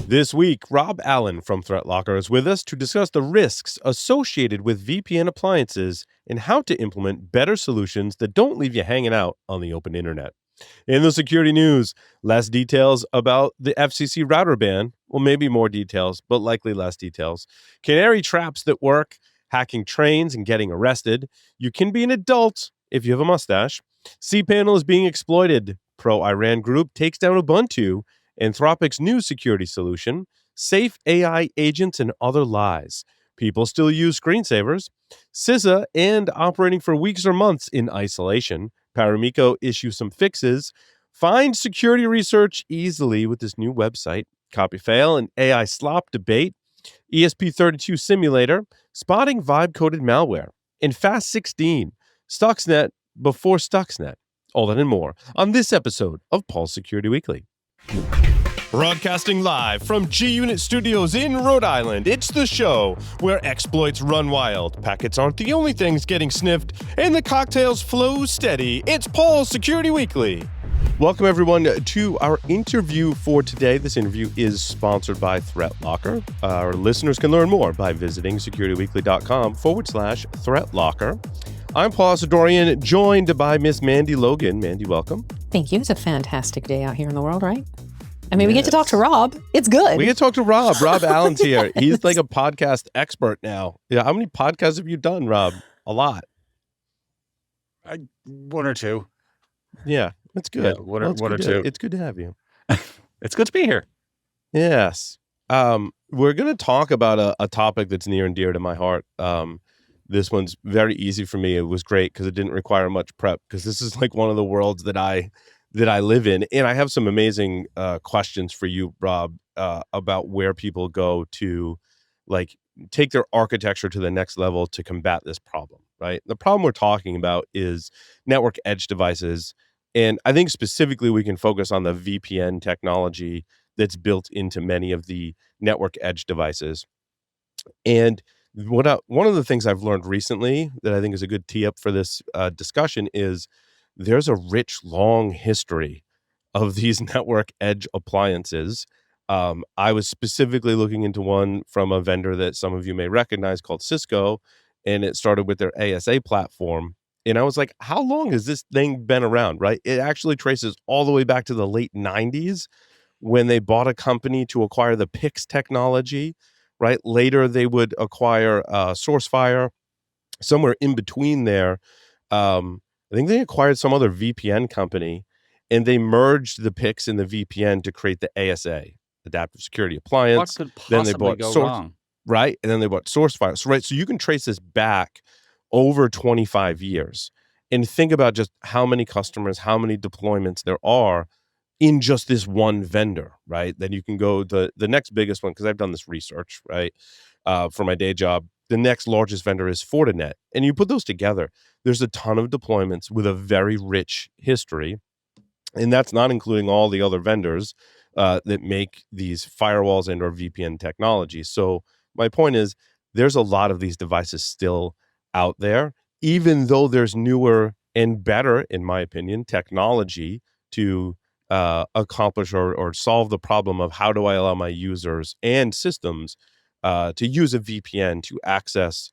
This week, Rob Allen from ThreatLocker is with us to discuss the risks associated with VPN appliances and how to implement better solutions that don't leave you hanging out on the open internet. In the security news, less details about the FCC router ban. Well, maybe more details, but likely less details. Canary traps that work, hacking trains and getting arrested. You can be an adult if you have a mustache. cPanel is being exploited. Pro-Iran group takes down Ubuntu. Anthropic's new security solution, safe AI agents and other lies. People still use screensavers. CISA and operating for weeks or months in isolation. Paramiko issues some fixes. Find security research easily with this new website. Copy fail and AI slop debate. ESP32 simulator. Spotting vibe-coded malware. And Fast 16. Stuxnet before Stuxnet. All that and more on this episode of Pulse Security Weekly. Broadcasting live from G-Unit Studios in Rhode Island, it's the show where exploits run wild, packets aren't the only things getting sniffed, and the cocktails flow steady. It's Pulse Security Weekly. Welcome, everyone, to our interview for today. This interview is sponsored by ThreatLocker. Our listeners can learn more by visiting securityweekly.com/ThreatLocker. I'm Paul Asadorian, joined by Miss Mandy Logan. Mandy, welcome. Thank you. It's a fantastic day out here in the world, right? I mean, yes. We get to talk to Rob. It's good. We get to talk to Rob. Rob Allen's here. He's like a podcast expert now. Yeah. How many podcasts have you done, Rob? A lot. One or two. Yeah, that's good. Yeah, one or two. It's good to have you. It's good to be here. Yes. We're going to talk about a topic that's near and dear to my heart. This one's very easy for me. It was great because it didn't require much prep, because this is like one of the worlds that I live in. And I have some amazing questions for you, Rob, about where people go to like take their architecture to the next level to combat this problem, right? The problem we're talking about is network edge devices. And I think specifically we can focus on the VPN technology that's built into many of the network edge devices. And one of the things I've learned recently that I think is a good tee up for this discussion is there's a rich, long history of these network edge appliances. I was specifically looking into one from a vendor that some of you may recognize called Cisco, and it started with their ASA platform. And I was like, how long has this thing been around, right? It actually traces all the way back to the late 90s when they bought a company to acquire the PIX technology. Right. Later, they would acquire SourceFire. Somewhere in between there, I think they acquired some other VPN company, and they merged the PIX and the VPN to create the ASA, Adaptive Security Appliance. What could possibly go wrong? Right. And then they bought SourceFire. So you can trace this back over 25 years. And think about just how many customers, how many deployments there are in just this one vendor, right? Then you can go the next biggest one, because I've done this research, right, for my day job. The next largest vendor is Fortinet. And you put those together, there's a ton of deployments with a very rich history. And that's not including all the other vendors that make these firewalls and or VPN technologies. So my point is, there's a lot of these devices still out there, even though there's newer and better, in my opinion, technology to accomplish or solve the problem of how do I allow my users and systems to use a VPN to access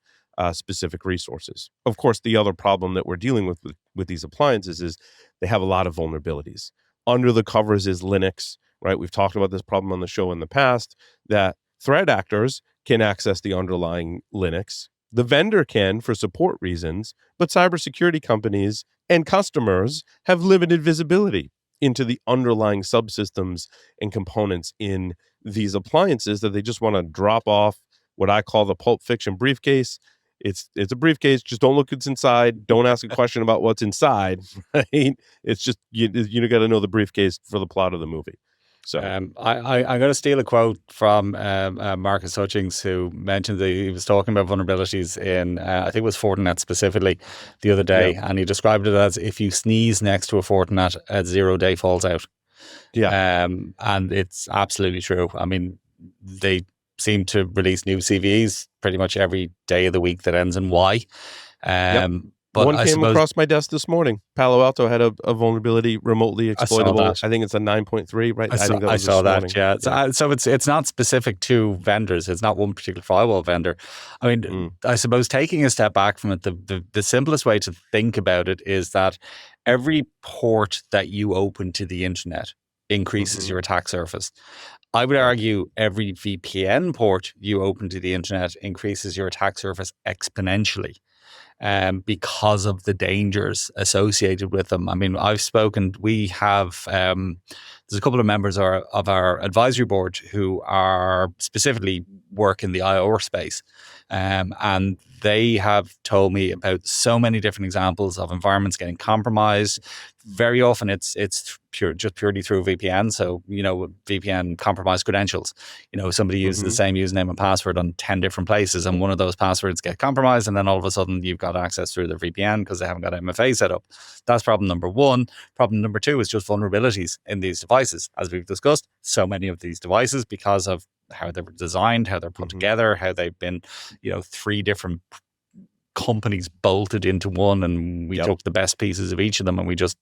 specific resources. Of course, the other problem that we're dealing with these appliances is they have a lot of vulnerabilities. Under the covers is Linux, right? We've talked about this problem on the show in the past, that threat actors can access the underlying Linux. The vendor can for support reasons, but cybersecurity companies and customers have limited visibility into the underlying subsystems and components in these appliances that they just want to drop off what I call the Pulp Fiction briefcase. It's a briefcase. Just don't look what's inside. Don't ask a question about what's inside. Right? It's just you got to know the briefcase for the plot of the movie. So I'm going to steal a quote from Marcus Hutchings, who mentioned that he was talking about vulnerabilities in, I think it was Fortinet specifically, the other day. Yeah. And he described it as if you sneeze next to a Fortinet, a 0-day falls out. Yeah. And it's absolutely true. I mean, they seem to release new CVEs pretty much every day of the week that ends in Y. But One I came suppose across my desk this morning. Palo Alto had a vulnerability remotely exploitable. that. I think it's a 9.3, right? I think that I was saw this that. morning. Yeah. So it's not specific to vendors. It's not one particular firewall vendor. I mean, I suppose taking a step back from it, the simplest way to think about it is that every port that you open to the internet increases your attack surface. I would argue every VPN port you open to the internet increases your attack surface exponentially. Because of the dangers associated with them. I mean, we have, there's a couple of members of our advisory board who are specifically work in the IR space. And they have told me about so many different examples of environments getting compromised. Very often it's purely through VPN. So, VPN compromised credentials. Somebody uses the same username and password on 10 different places, and one of those passwords get compromised, and then all of a sudden you've got access through the VPN because they haven't got MFA set up. That's problem number one. Problem number two is just vulnerabilities in these devices. As we've discussed, so many of these devices, because of how they were designed, how they're put together, how they've been, 3 different companies bolted into one, and we took the best pieces of each of them and we just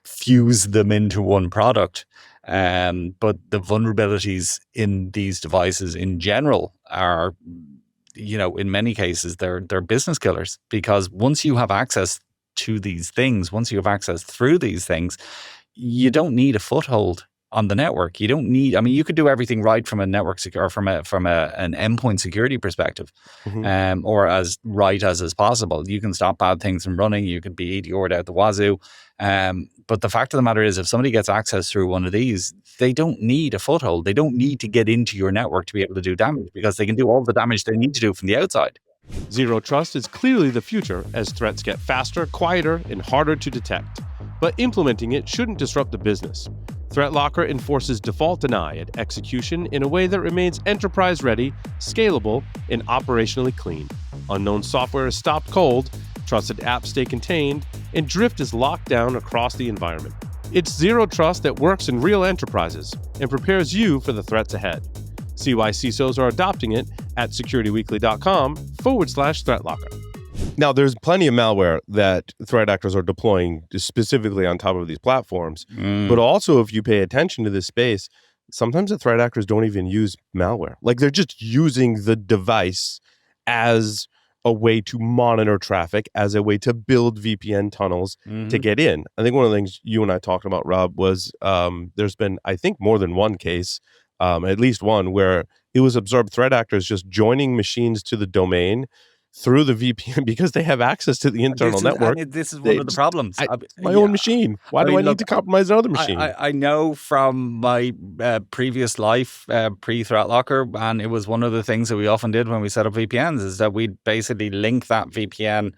fused them into one product. But the vulnerabilities in these devices in general are, in many cases, they're business killers, because once you have access to these things, once you have access through these things, you don't need a foothold on the network. You don't need, you could do everything right from a network or from an endpoint security perspective, or as right as possible. You can stop bad things from running. You can be EDR'd out the wazoo. But the fact of the matter is, if somebody gets access through one of these, they don't need a foothold. They don't need to get into your network to be able to do damage, because they can do all the damage they need to do from the outside. Zero trust is clearly the future as threats get faster, quieter, and harder to detect. But implementing it shouldn't disrupt the business. ThreatLocker enforces default deny at execution in a way that remains enterprise-ready, scalable, and operationally clean. Unknown software is stopped cold, trusted apps stay contained, and drift is locked down across the environment. It's zero trust that works in real enterprises and prepares you for the threats ahead. See why CISOs are adopting it at securityweekly.com/ThreatLocker. Now, there's plenty of malware that threat actors are deploying specifically on top of these platforms. But also, if you pay attention to this space, sometimes the threat actors don't even use malware. Like, they're just using the device as a way to monitor traffic, as a way to build VPN tunnels to get in. I think one of the things you and I talked about, Rob, was there's been, I think, more than one case, at least one, where it was observed threat actors just joining machines to the domain through the VPN because they have access to the internal network. This is one of the problems. My own machine. Why do I need to compromise another machine? I know from my previous life, pre-ThreatLocker, and it was one of the things that we often did when we set up VPNs, is that we'd basically link that VPN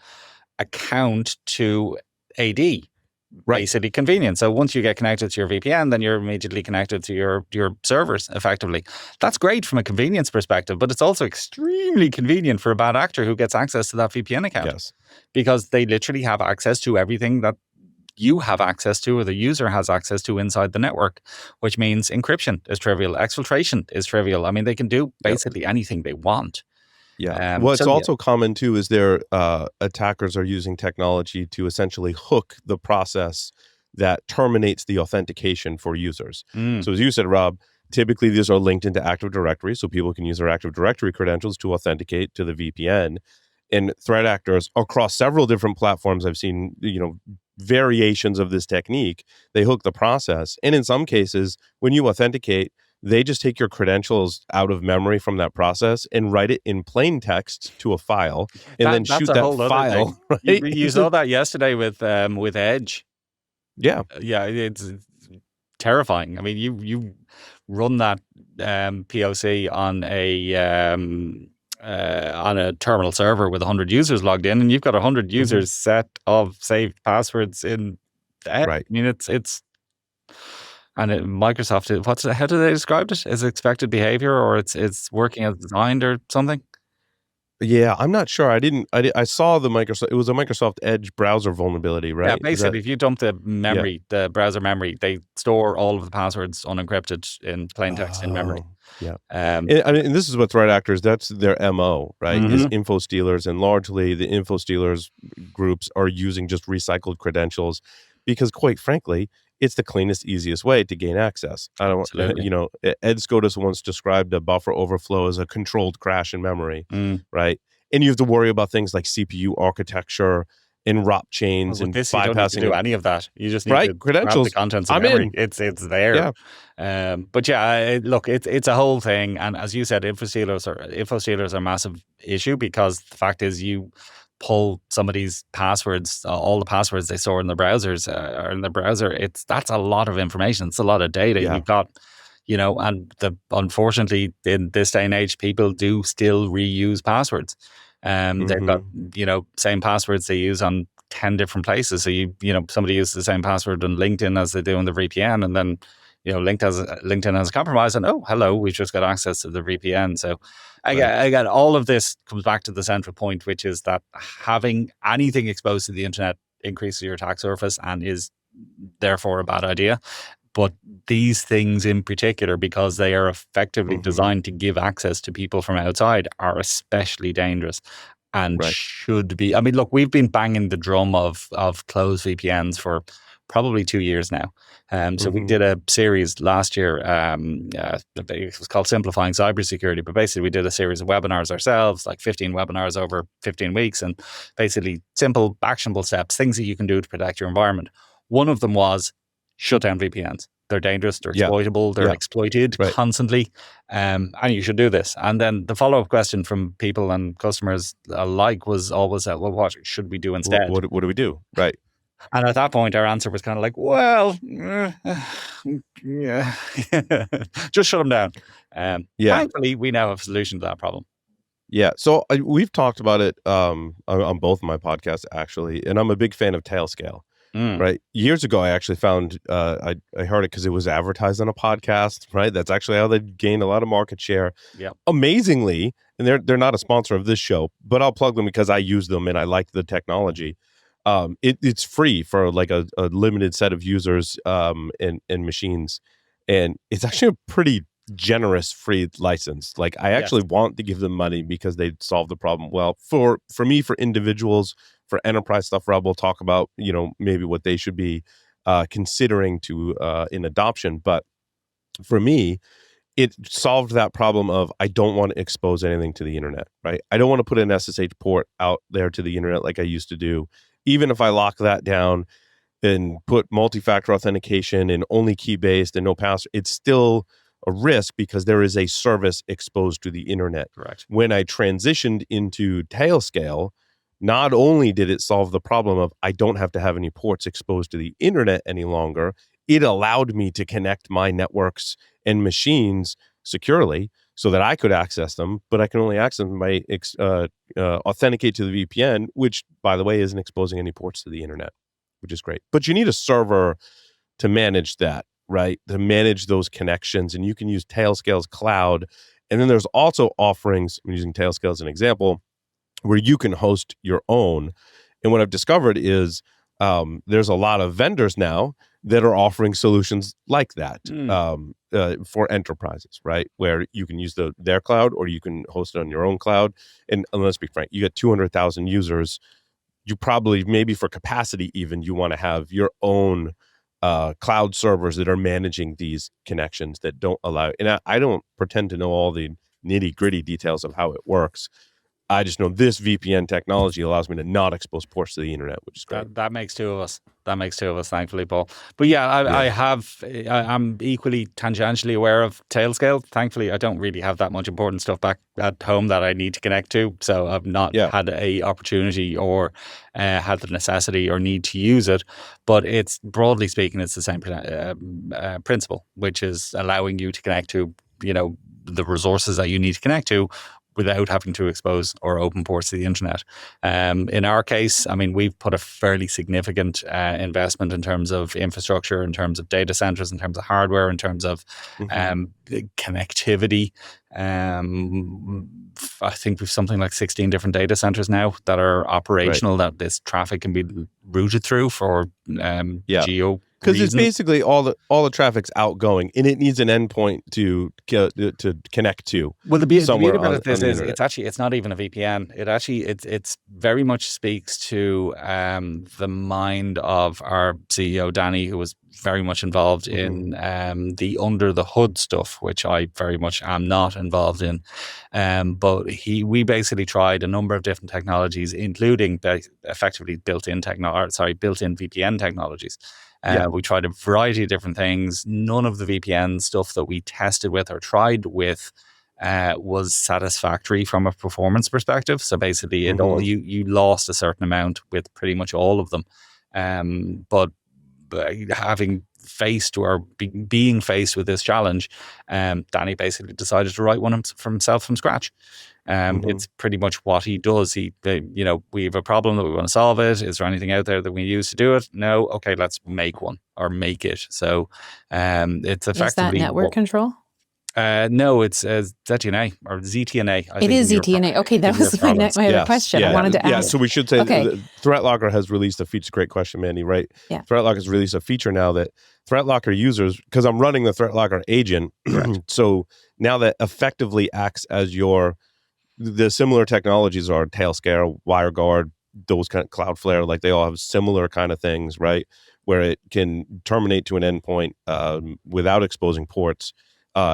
account to AD. Basically convenient. So once you get connected to your VPN, then you're immediately connected to your servers, effectively. That's great from a convenience perspective, but it's also extremely convenient for a bad actor who gets access to that VPN account. Yes. Because they literally have access to everything that you have access to, or the user has access to inside the network, which means encryption is trivial, exfiltration is trivial. I mean, they can do basically anything they want. Yeah. What's also common too is their attackers are using technology to essentially hook the process that terminates the authentication for users. So as you said, Rob, typically these are linked into Active Directory, so people can use their Active Directory credentials to authenticate to the VPN. And threat actors across several different platforms, I've seen, variations of this technique. They hook the process, and in some cases, when you authenticate, they just take your credentials out of memory from that process and write it in plain text to a file, and then shoot that file. Right? You saw that yesterday with Edge. Yeah, it's terrifying. I mean, you run that POC on a terminal server with 100 users logged in, and you've got 100 users set of saved passwords in Edge. Right. I mean, it's. And Microsoft, how do they describe it? As expected behavior, or it's working as designed or something? Yeah, I'm not sure. I saw the Microsoft. It was a Microsoft Edge browser vulnerability, right? Yeah, basically, if you dump the memory, Yeah. the browser memory, they store all of the passwords unencrypted in plain text in memory. Yeah. Um, And this is what threat actors, that's their MO, right? Is mhm. info stealers. And largely the info stealers groups are using just recycled credentials because, quite frankly, it's the cleanest, easiest way to gain access. I don't, Absolutely. Ed Scotus once described a buffer overflow as a controlled crash in memory, Mm. right? And you have to worry about things like CPU architecture and ROP Well, chains with and this, you don't need to bypassing do of, any of that. You just need right? to grab the Credentials. contents of I'm memory. in. It's there. Yeah. But yeah, look, it's a whole thing. And as you said, info stealers are a massive issue because the fact is you pull somebody's passwords, all the passwords they store in the browsers are in the browser. That's a lot of information. It's a lot of data. Yeah. You've got, and unfortunately in this day and age, people do still reuse passwords. They've got, same passwords they use on 10 different places. So somebody uses the same password on LinkedIn as they do on the VPN, and then LinkedIn has a compromise, and oh, hello, we've just got access to the VPN. So again, all of this comes back to the central point, which is that having anything exposed to the internet increases your attack surface and is therefore a bad idea. But these things in particular, because they are effectively designed to give access to people from outside, are especially dangerous and should be. I mean, look, we've been banging the drum of closed VPNs for probably 2 years now. So we did a series last year. It was called Simplifying Cybersecurity, but basically we did a series of webinars ourselves, like 15 webinars over 15 weeks, and basically simple, actionable steps, things that you can do to protect your environment. One of them was shut down VPNs. They're dangerous, they're exploitable, they're exploited constantly, and you should do this. And then the follow-up question from people and customers alike was always, well, what should we do instead? What do we do? Right. And at that point, our answer was kind of like, well, yeah, just shut them down. Thankfully, we now have a solution to that problem. Yeah. So we've talked about it on both of my podcasts, actually, and I'm a big fan of Tailscale. Right. Years ago, I actually found I heard it because it was advertised on a podcast. Right. That's actually how they gained a lot of market share. Yep. Amazingly, and they're not a sponsor of this show, but I'll plug them because I use them and I like the technology. It's free for like a limited set of users and machines, and it's actually a pretty generous free license. Like I actually want to give them money because they solve the problem well. For me, for individuals, for enterprise stuff, Rob will talk about, maybe what they should be considering to in adoption. But for me, it solved that problem of I don't want to expose anything to the internet, right? I don't want to put an SSH port out there to the internet like I used to do. Even if I lock that down and put multi-factor authentication and only key-based and no password, it's still a risk because there is a service exposed to the internet. Correct. When I transitioned into Tailscale, not only did it solve the problem of I don't have to have any ports exposed to the internet any longer, it allowed me to connect my networks and machines securely so that I could access them, but I can only access them by authenticate to the VPN, which, by the way, isn't exposing any ports to the internet, which is great. But you need a server to manage that, right? To manage those connections, and you can use Tailscale's cloud. And then there's also offerings, I'm using Tailscale as an example, where you can host your own. And what I've discovered is there's a lot of vendors now that are offering solutions like that for enterprises, right? Where you can use their cloud or you can host it on your own cloud. And let's be frank, you get 200,000 users. You probably, maybe for capacity even, you want to have your own cloud servers that are managing these connections that don't allow. And I don't pretend to know all the nitty gritty details of how it works. I just know this VPN technology allows me to not expose ports to the internet, which is great. That makes two of us. Thankfully, Paul. But yeah, I'm equally tangentially aware of Tailscale. Thankfully, I don't really have that much important stuff back at home that I need to connect to. So I've not had a opportunity or had the necessity or need to use it. But it's, broadly speaking, it's the same principle, which is allowing you to connect to, the resources that you need to connect to without having to expose or open ports to the internet. In our case, I mean, we've put a fairly significant investment in terms of infrastructure, in terms of data centers, in terms of hardware, in terms of connectivity, I think we've something like 16 different data centers now that are operational, that this traffic can be routed through for geo because it's reasons. basically all the traffic's outgoing, and it needs an endpoint to connect to. Well, the beauty about on this the is internet. it's not even a VPN. It's very much speaks to the mind of our CEO Danny, who was very much involved in the under the hood stuff, which I very much am not involved in. But we basically tried a number of different technologies, including effectively built-in VPN technologies. We tried a variety of different things. None of the VPN stuff that we tested with or tried with was satisfactory from a performance perspective. So basically, you lost a certain amount with pretty much all of them. But having faced or being faced with this challenge, Danny basically decided to write one for himself from scratch. It's pretty much what he does. We have a problem that we want to solve it. Is there anything out there that we use to do it? No. Okay, let's make one or make it. So it's effectively... Is that network control? No, it's ZTNA or ZTNA. It is ZTNA. Okay, that was my other question. I wanted to ask. Yeah, so we should say ThreatLocker has released a feature. Great question, Mandy, right? Yeah. ThreatLocker has released a feature now that ThreatLocker users, because I'm running the ThreatLocker agent, so now that effectively acts as the similar technologies are Tailscale, WireGuard, those kind of Cloudflare, like they all have similar kind of things, right? Where it can terminate to an endpoint without exposing ports.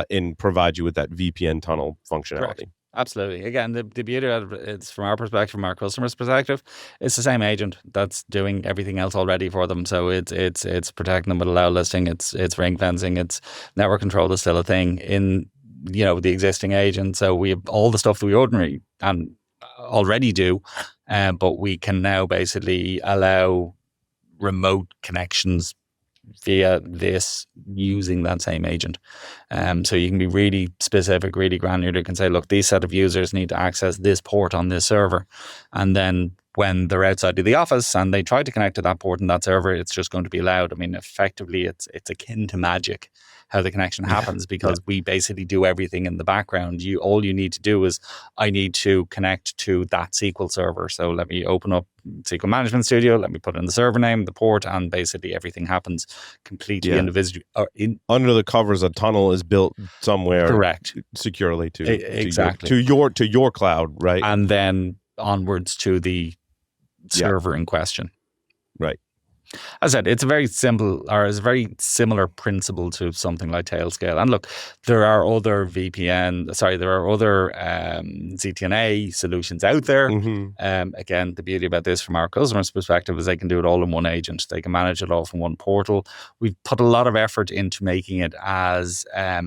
And provide you with that VPN tunnel functionality. Correct. Absolutely. Again, the beauty of it is, from our perspective, from our customers' perspective, it's the same agent that's doing everything else already for them. So it's protecting them with allow listing, it's ring fencing, it's network control is still a thing in the existing agent. So we have all the stuff that we ordinarily and already do, but we can now basically allow remote connections via this using that same agent. So you can be really specific, really granular. You can say, look, these set of users need to access this port on this server. And then when they're outside of the office and they try to connect to that port and that server, it's just going to be allowed. I mean, effectively, it's akin to magic how the connection happens, because we basically do everything in the background. All you need to do is, I need to connect to that SQL server. So let me open up SQL Management Studio, let me put in the server name, the port, and basically everything happens completely individually. Under the covers, a tunnel is built somewhere, correct, securely to your cloud, right? And then onwards to the server in question. Right. As I said, it's a very simple, or it's a very similar principle to something like Tailscale. And look, there are other ZTNA solutions out there. Again, the beauty about this from our customers' perspective is they can do it all in one agent. They can manage it all from one portal. We've put a lot of effort into making it as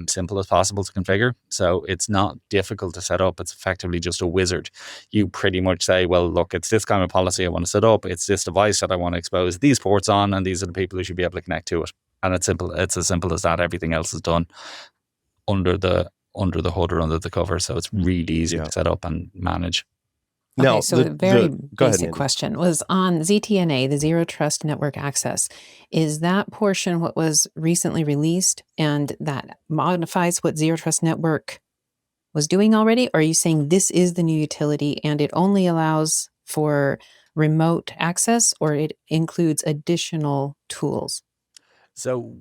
simple as possible to configure. So it's not difficult to set up. It's effectively just a wizard. You pretty much say, well, look, it's this kind of policy I want to set up. It's this device that I want to expose these ports on, and these are the people who should be able to connect to it. And it's simple. It's as simple as that. Everything else is done under the hood or under the cover, so it's really easy to set up and manage. Okay, now, so a very basic question was on ZTNA, the Zero Trust Network Access. Is that portion what was recently released, and that modifies what Zero Trust Network was doing already? Or are you saying this is the new utility and it only allows for remote access, or it includes additional tools? So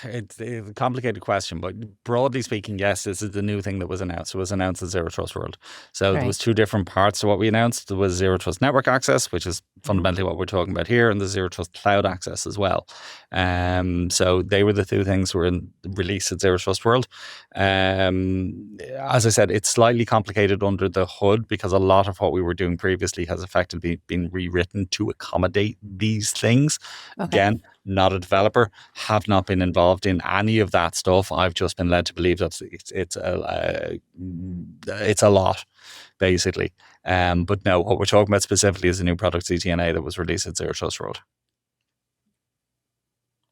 it's a complicated question, but broadly speaking, yes, this is the new thing that was announced. It was announced as Zero Trust World. So there was two different parts to what we announced. There was Zero Trust Network Access, which is fundamentally what we're talking about here, and the Zero Trust Cloud Access as well. So they were the two things that were released at Zero Trust World. As I said, it's slightly complicated under the hood because a lot of what we were doing previously has effectively been rewritten to accommodate these things. Okay. Again, not a developer, have not been involved in any of that stuff. I've just been led to believe that it's a lot, basically. But no, what we're talking about specifically is a new product, ZTNA, that was released at Zero Trust World.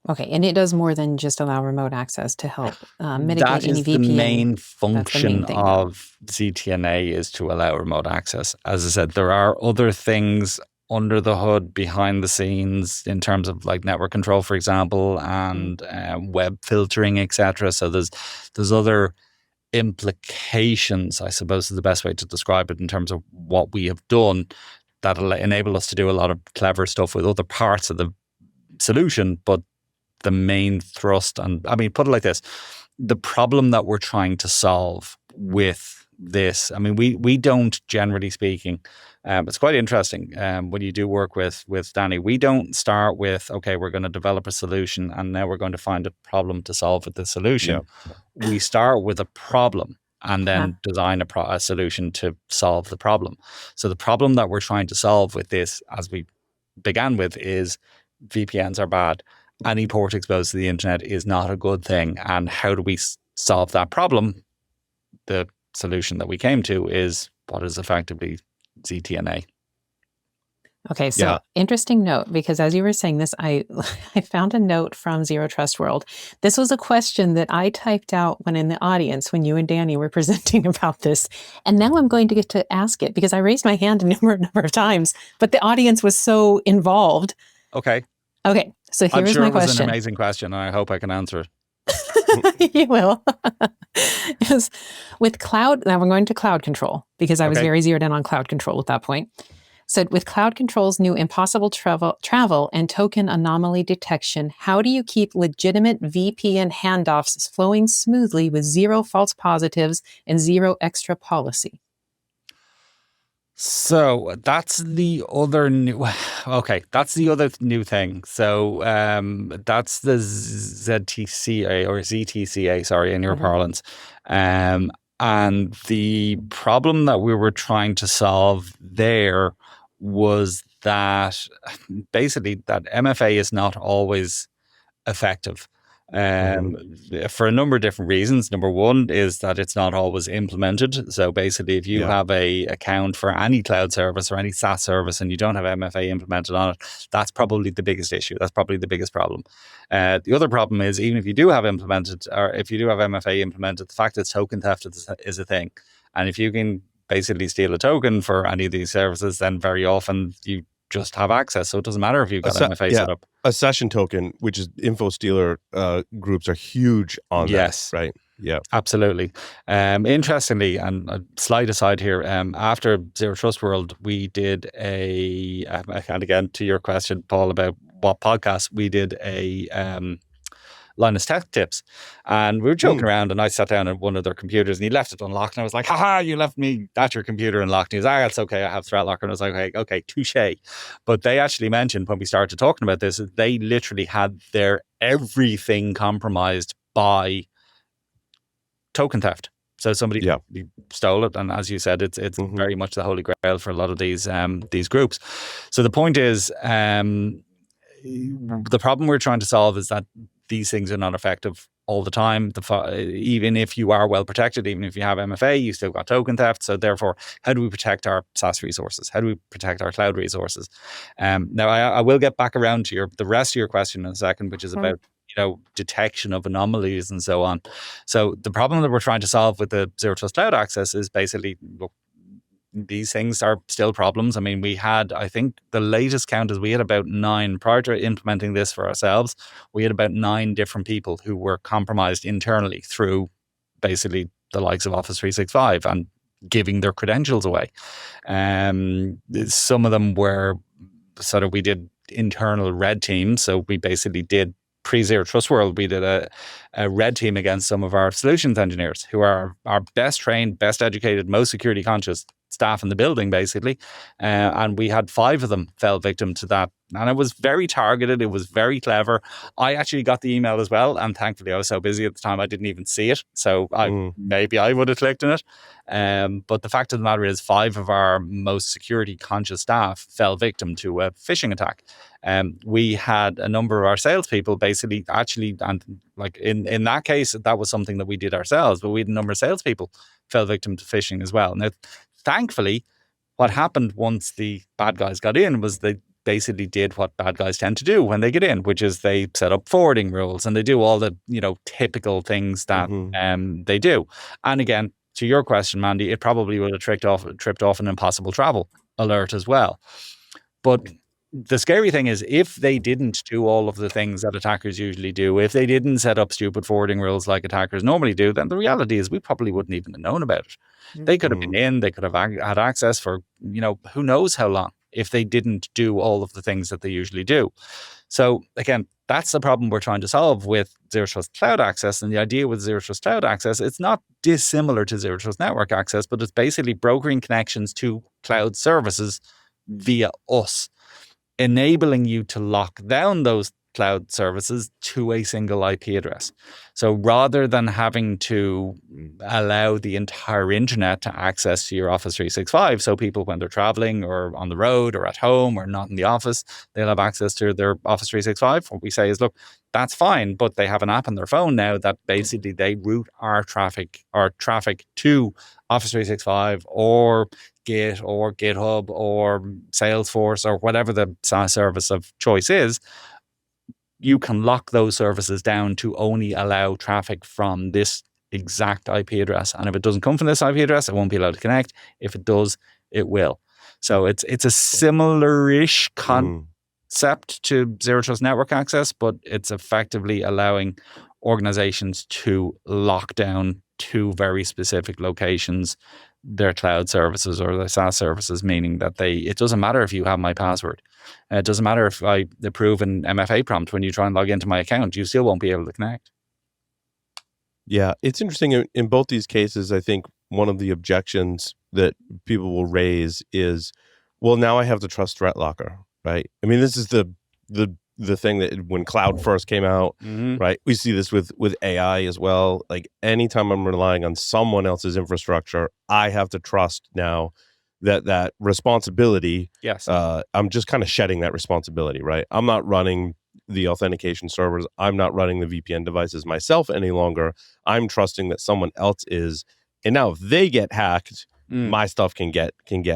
Okay, and it does more than just allow remote access to help mitigate any VPN. The main function of ZTNA is to allow remote access. As I said, there are other things under the hood, behind the scenes, in terms of like network control, for example, and web filtering, etc. So there's other implications, I suppose is the best way to describe it, in terms of what we have done that'll enable us to do a lot of clever stuff with other parts of the solution. But the main thrust, and I mean, put it like this, the problem that we're trying to solve with this, I mean, we don't, generally speaking, it's quite interesting when you do work with Danny, we don't start with, okay, we're going to develop a solution and now we're going to find a problem to solve with the solution. Yeah. We start with a problem and then design a solution to solve the problem. So the problem that we're trying to solve with this, as we began with, is VPNs are bad. Any port exposed to the internet is not a good thing. And how do we solve that problem? The solution that we came to is what is effectively ZTNA. Okay, so interesting note, because as you were saying this, I found a note from Zero Trust World. This was a question that I typed out when in the audience, when you and Danny were presenting about this. And now I'm going to get to ask it because I raised my hand a number of times, but the audience was so involved. Okay, so here's my question. It was an amazing question, and I hope I can answer it. You will. Yes. With cloud, now we're going to cloud control because I was very zeroed in on cloud control at that point. So with cloud control's new impossible travel and token anomaly detection, how do you keep legitimate VPN handoffs flowing smoothly with zero false positives and zero extra policy? So that's the other new. Okay, that's the other new thing. So that's the ZTCA or ZTCA, sorry, in your parlance. And the problem that we were trying to solve there was that basically that MFA is not always effective. For a number of different reasons. Number one is that it's not always implemented. So basically, if you have a account for any cloud service or any SaaS service and you don't have MFA implemented on it, that's probably the biggest issue. That's probably the biggest problem. The other problem is, even if you do have implemented, or if you do have MFA implemented, the fact that token theft is a thing. And if you can basically steal a token for any of these services, then very often you just have access. So it doesn't matter if you've got MFA set up. A session token, which is info stealer groups, are huge on that, right? Yeah, absolutely. Interestingly, and a slight aside here, after Zero Trust World, we did and again, to your question, Paul, about what podcast, we did a Linus Tech Tips. And we were joking around, and I sat down at one of their computers and he left it unlocked. And I was like, haha, you left me at your computer unlocked. And he was like, that's okay, I have threat locker. And I was like, okay, touche. But they actually mentioned when we started talking about this, they literally had their everything compromised by token theft. So somebody stole it, and as you said, it's very much the holy grail for a lot of these groups. So the point is, the problem we're trying to solve is that these things are not effective all the time. Even if you are well protected, even if you have MFA, you still got token theft. So therefore, how do we protect our SaaS resources? How do we protect our cloud resources? Now, I will get back around to the rest of your question in a second, which is about detection of anomalies and so on. So the problem that we're trying to solve with the Zero Trust Cloud Access is basically, look, these things are still problems. I mean, we had, I think the latest count is we had about 9, prior to implementing this for ourselves, we had about 9 different people who were compromised internally through basically the likes of Office 365 and giving their credentials away. Some of them were we did internal red teams. So we basically did pre-Zero Trust World, we did a red team against some of our solutions engineers who are our best trained, best educated, most security conscious staff in the building, basically. And we had 5 of them fell victim to that. And it was very targeted. It was very clever. I actually got the email as well. And thankfully, I was so busy at the time, I didn't even see it. So maybe I would have clicked on it. But the fact of the matter is 5 of our most security conscious staff fell victim to a phishing attack. We had a number of our salespeople basically and like in that case, that was something that we did ourselves, but we had a number of salespeople fell victim to phishing as well. Now, thankfully, what happened once the bad guys got in was they basically did what bad guys tend to do when they get in, which is they set up forwarding rules and they do all the typical things that they do. And again, to your question, Mandy, it probably would have tripped off an impossible travel alert as well. But the scary thing is if they didn't do all of the things that attackers usually do, if they didn't set up stupid forwarding rules like attackers normally do, then the reality is we probably wouldn't even have known about it. They could have been in, they could have had access for, who knows how long if they didn't do all of the things that they usually do. So again, that's the problem we're trying to solve with Zero Trust Cloud Access. And the idea with Zero Trust Cloud Access, it's not dissimilar to Zero Trust Network Access, but it's basically brokering connections to cloud services via us, enabling you to lock down those cloud services to a single IP address. So rather than having to allow the entire internet to access to your Office 365, so people when they're traveling or on the road or at home or not in the office, they'll have access to their Office 365. What we say is, look, that's fine, but they have an app on their phone now that basically they route our traffic to Office 365 or Git or GitHub or Salesforce or whatever the SaaS service of choice is. You can lock those services down to only allow traffic from this exact IP address. And if it doesn't come from this IP address, it won't be allowed to connect. If it does, it will. So it's a similar-ish concept to Zero Trust Network Access, but it's effectively allowing organizations to lock down to very specific locations their cloud services or their SaaS services, meaning that it doesn't matter if you have my password. It doesn't matter if I approve an MFA prompt when you try and log into my account, you still won't be able to connect. Yeah, it's interesting. In both these cases, I think one of the objections that people will raise is, well, now I have the Trust Threat Locker, right? I mean, this is the thing that when cloud first came out, right? We see this with AI as well. Like anytime I'm relying on someone else's infrastructure, I have to trust now that responsibility. Yes. I'm just kind of shedding that responsibility, right? I'm not running the authentication servers. I'm not running the VPN devices myself any longer. I'm trusting that someone else is. And now if they get hacked, my stuff can get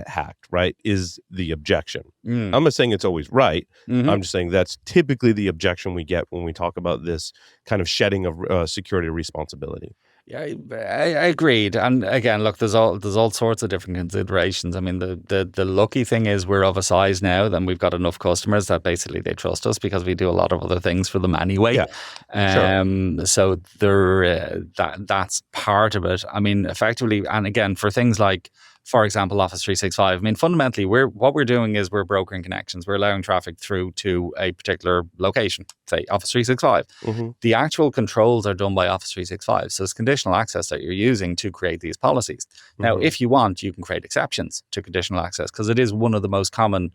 hacked, right? Is the objection. I'm not saying it's always right. I'm just saying that's typically the objection we get when we talk about this kind of shedding of security responsibility. Yeah, I agreed. And again, look, there's all sorts of different considerations. I mean, the lucky thing is we're of a size now that we've got enough customers that basically they trust us because we do a lot of other things for them anyway. Yeah, sure. So that's part of it. I mean, effectively, and again, for things like, for example, Office 365. I mean, fundamentally, what we're doing is we're brokering connections. We're allowing traffic through to a particular location, say Office 365. The actual controls are done by Office 365. So it's conditional access that you're using to create these policies. Now, if you want, you can create exceptions to conditional access because it is one of the most common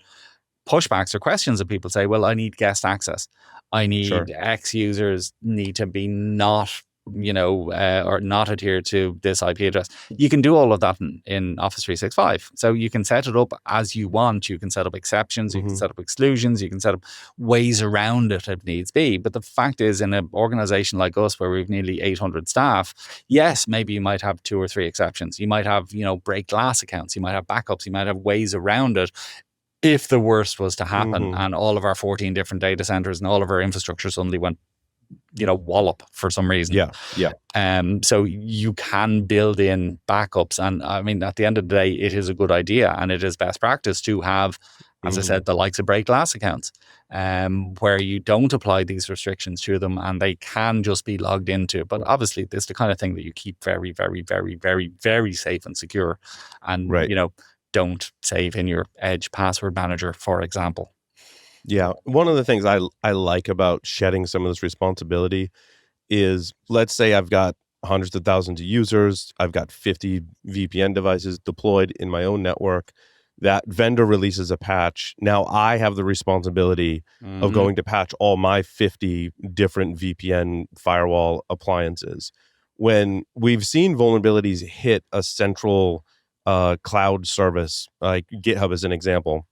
pushbacks or questions that people say, well, I need guest access. I need X users need to be not or not adhere to this IP address. You can do all of that in Office 365. So you can set it up as you want. You can set up exceptions, you can set up exclusions, you can set up ways around it if needs be. But the fact is, in an organization like us where we've nearly 800 staff, yes, maybe you might have 2 or 3 exceptions. You might have, break glass accounts. You might have backups. You might have ways around it. If the worst was to happen and all of our 14 different data centers and all of our infrastructure suddenly went wallop for some reason. So you can build in backups. And I mean, at the end of the day, it is a good idea and it is best practice to have, as I said, the likes of break glass accounts, where you don't apply these restrictions to them and they can just be logged into. But obviously, this is the kind of thing that you keep very, very, very, very, very safe and secure. And, don't save in your Edge password manager, for example. Yeah. One of the things I like about shedding some of this responsibility is, let's say I've got hundreds of thousands of users. I've got 50 VPN devices deployed in my own network. That vendor releases a patch. Now I have the responsibility of going to patch all my 50 different VPN firewall appliances. When we've seen vulnerabilities hit a central cloud service, like GitHub as an example,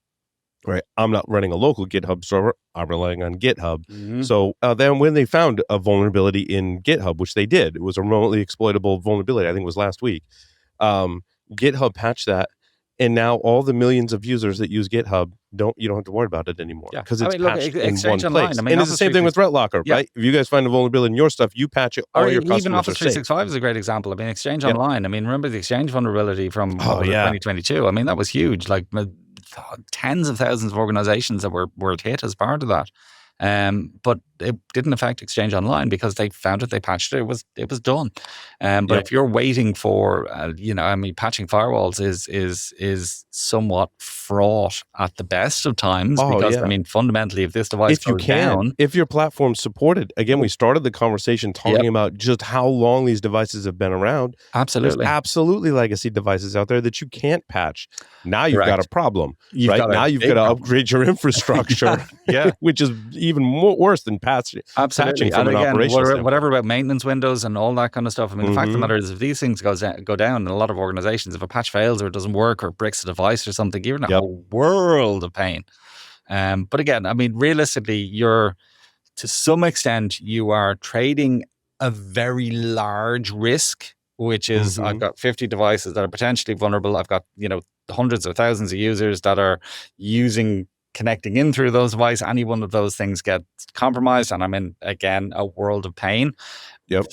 right? I'm not running a local GitHub server. I'm relying on GitHub. So then when they found a vulnerability in GitHub, which they did, it was a remotely exploitable vulnerability. I think it was last week. GitHub patched that. And now all the millions of users that use GitHub, you don't have to worry about it anymore because it's patched in one place. And it's the same thing with Threat Locker, right? If you guys find a vulnerability in your stuff, you patch it. All your customers even Office 365 is a great example. I mean, Exchange Online. I mean, remember the Exchange vulnerability from 2022? I mean, that was huge. Like tens of thousands of organizations that were hit as part of that. But it didn't affect Exchange Online because they found it, they patched it, it was done. But if you're waiting for, patching firewalls is somewhat fraught at the best of times because fundamentally, if this device goes down, if your platform's supported, again, we started the conversation talking about just how long these devices have been around. Absolutely, there's absolutely legacy devices out there that you can't patch. Now you've got a problem, right? Now you've got to upgrade your infrastructure, which is even worse than patching from an operational whatever about maintenance windows and all that kind of stuff. I mean, the fact of the matter is, if these things go down in a lot of organizations, if a patch fails or it doesn't work or it breaks the device or something, you're in a whole world of pain. But again, I mean, realistically, to some extent, you are trading a very large risk, which is I've got 50 devices that are potentially vulnerable. I've got, hundreds or thousands of users that are connecting in through those devices. Any one of those things gets compromised, and I'm in, again, a world of pain.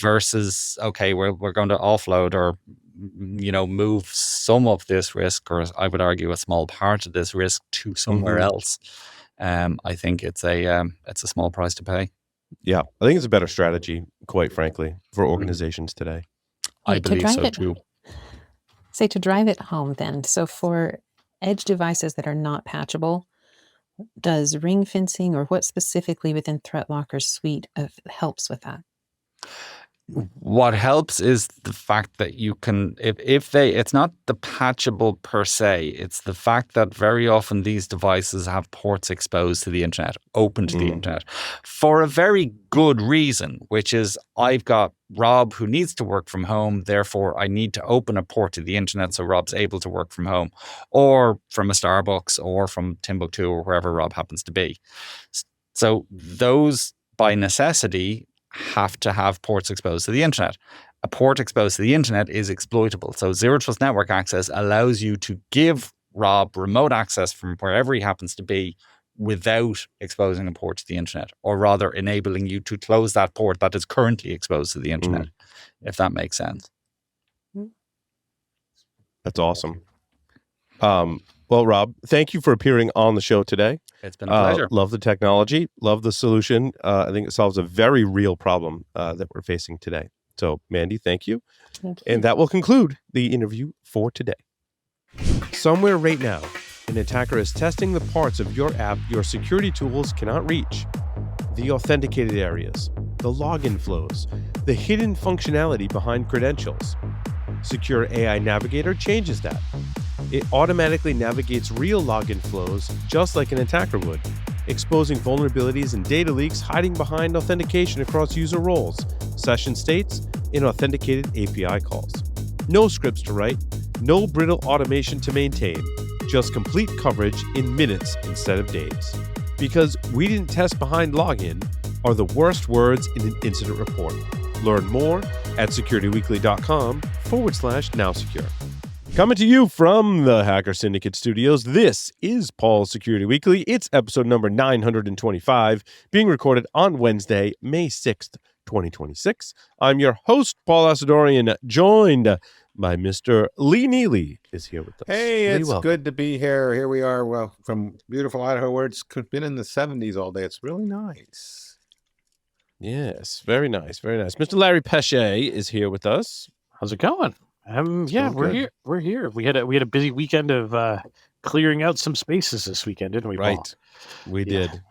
Versus, okay, we're going to offload or move some of this risk, or I would argue a small part of this risk, to somewhere else. I think it's a small price to pay. Yeah, I think it's a better strategy, quite frankly, for organizations today. I believe so too. Say, to drive it home then, so for edge devices that are not patchable, does ring fencing or what specifically within ThreatLocker's suite helps with that? What helps is the fact that you can, it's not the patchable per se, it's the fact that very often these devices have ports exposed to the internet, open to the internet, for a very good reason, which is I've got Rob who needs to work from home, therefore I need to open a port to the internet so Rob's able to work from home, or from a Starbucks, or from Timbuktu, or wherever Rob happens to be. So those, by necessity, have to have ports exposed to the internet. A port exposed to the internet is exploitable. So Zero Trust Network Access allows you to give Rob remote access from wherever he happens to be without exposing a port to the internet, or rather enabling you to close that port that is currently exposed to the internet, if that makes sense. That's awesome. Well, Rob, thank you for appearing on the show today. It's been a pleasure. Love the technology. Love the solution. I think it solves a very real problem that we're facing today. So, Mandy, thank you. Thank you. And that will conclude the interview for today. Somewhere right now, an attacker is testing the parts of your app your security tools cannot reach. The authenticated areas, the login flows, the hidden functionality behind credentials. Secure AI Navigator changes that. It automatically navigates real login flows just like an attacker would, exposing vulnerabilities and data leaks hiding behind authentication across user roles, session states, and authenticated API calls. No scripts to write, no brittle automation to maintain, just complete coverage in minutes instead of days. Because "we didn't test behind login" are the worst words in an incident report. Learn more at securityweekly.com/nowsecure. Coming to you from the Hacker Syndicate Studios, this is Paul's Security Weekly. It's episode number 925, being recorded on Wednesday, May 6th, 2026. I'm your host, Paul Asadorian, joined by Mr. Lee Neely is here with us. Hey, it's good to be here. Here we are, well, from beautiful Idaho, where it's been in the 70s all day. It's really nice. Yes, very nice, very nice. Mr. Larry Pesce is here with us. How's it going? We're here. We're here. We had a busy weekend of clearing out some spaces this weekend, didn't we, Paul? Right. We did.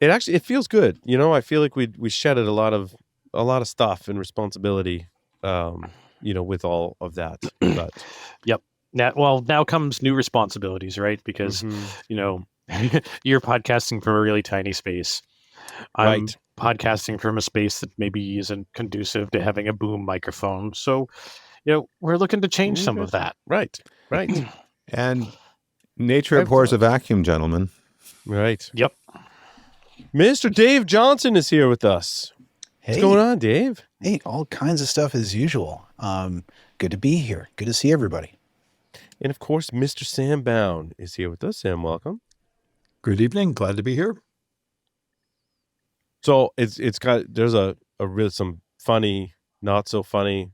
It feels good. I feel like we shedded a lot of stuff and responsibility, with all of that. But yep. Now comes new responsibilities, right? Because you're podcasting from a really tiny space. I'm podcasting from a space that maybe isn't conducive to having a boom microphone. So, we're looking to change some of that. Right. And nature abhors a vacuum, gentlemen. Right. Yep. Mr. Dave Johnson is here with us. Hey. What's going on, Dave? Hey, all kinds of stuff as usual. Good to be here. Good to see everybody. And of course, Mr. Sam Bound is here with us. Sam, welcome. Good evening. Glad to be here. So there's a real some funny, not so funny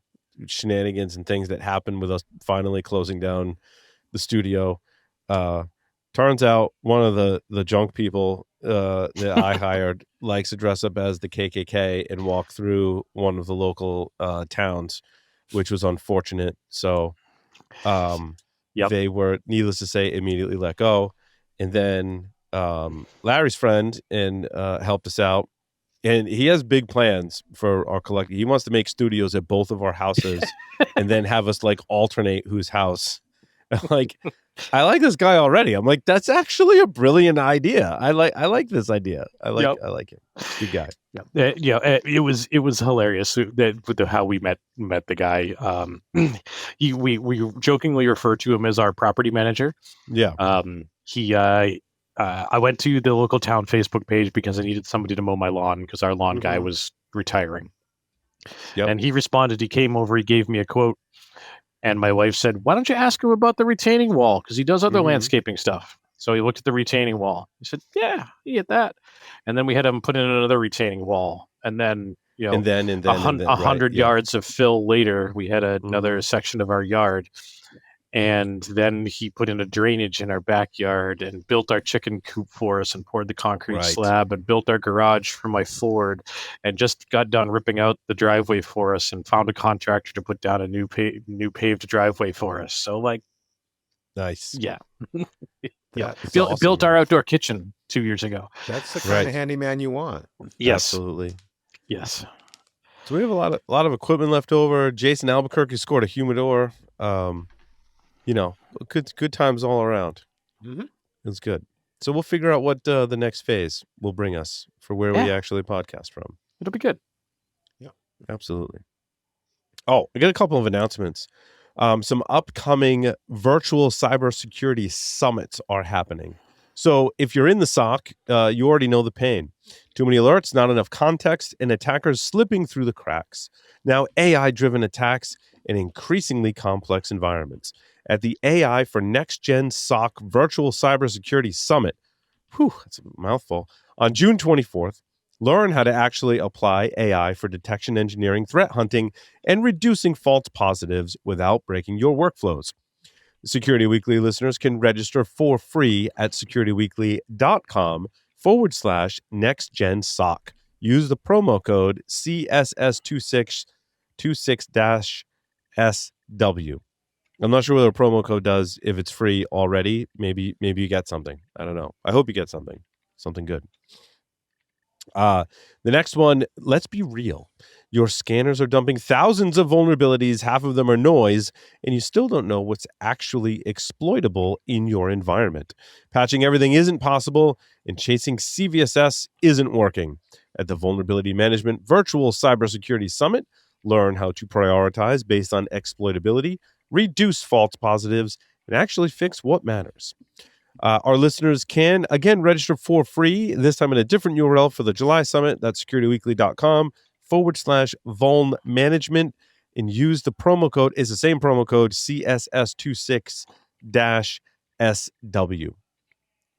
shenanigans and things that happen with us finally closing down the studio. Turns out one of the junk people that I hired likes to dress up as the KKK and walk through one of the local towns, which was unfortunate. So they were, needless to say, immediately let go. And then Larry's friend helped us out. And he has big plans for our collective. He wants to make studios at both of our houses and then have us like alternate whose house. Like, I like this guy already. I'm like, that's actually a brilliant idea. I like this idea. I like it. Good guy. It was hilarious that how we met the guy. We jokingly refer to him as our property manager. Yeah. I went to the local town Facebook page because I needed somebody to mow my lawn because our lawn guy was retiring. Yep. And he responded. He came over. He gave me a quote. And my wife said, why don't you ask him about the retaining wall? Because he does other landscaping stuff. So he looked at the retaining wall. He said, yeah, you get that. And then we had him put in another retaining wall. And then, and then 100 yards of fill later, we had another section of our yard. And then he put in a drainage in our backyard and built our chicken coop for us and poured the concrete slab and built our garage for my Ford and just got done ripping out the driveway for us and found a contractor to put down a new paved driveway for us. So nice. Yeah. Awesome, built our outdoor kitchen 2 years ago. That's the kind of handyman you want. Yes. Absolutely. Yes. So we have a lot of equipment left over. Jason Albuquerque scored a humidor. Good times all around. It was good. So we'll figure out what the next phase will bring us for where we actually podcast from. It'll be good. Yeah, absolutely. Oh, I got a couple of announcements. Some upcoming virtual cybersecurity summits are happening. So if you're in the SOC, you already know the pain. Too many alerts, not enough context, and attackers slipping through the cracks. Now AI-driven attacks in increasingly complex environments. At the AI for Next Gen SOC Virtual Cybersecurity Summit, that's a mouthful, on June 24th, learn how to actually apply AI for detection engineering, threat hunting, and reducing false positives without breaking your workflows. Security Weekly listeners can register for free at securityweekly.com/nextgensoc. Use the promo code CSS26-SW. I'm not sure what a promo code does if it's free already. Maybe you get something. I don't know. I hope you get something good. The next one, let's be real. Your scanners are dumping thousands of vulnerabilities. Half of them are noise, and you still don't know what's actually exploitable in your environment. Patching everything isn't possible, and chasing CVSS isn't working. At the Vulnerability Management Virtual Cybersecurity Summit, learn how to prioritize based on exploitability, reduce false positives, and actually fix what matters. Our listeners can, again, register for free, this time in a different URL for the July Summit. That's securityweekly.com/vulnmanagement, and use the promo code. It's the same promo code, CSS26-SW.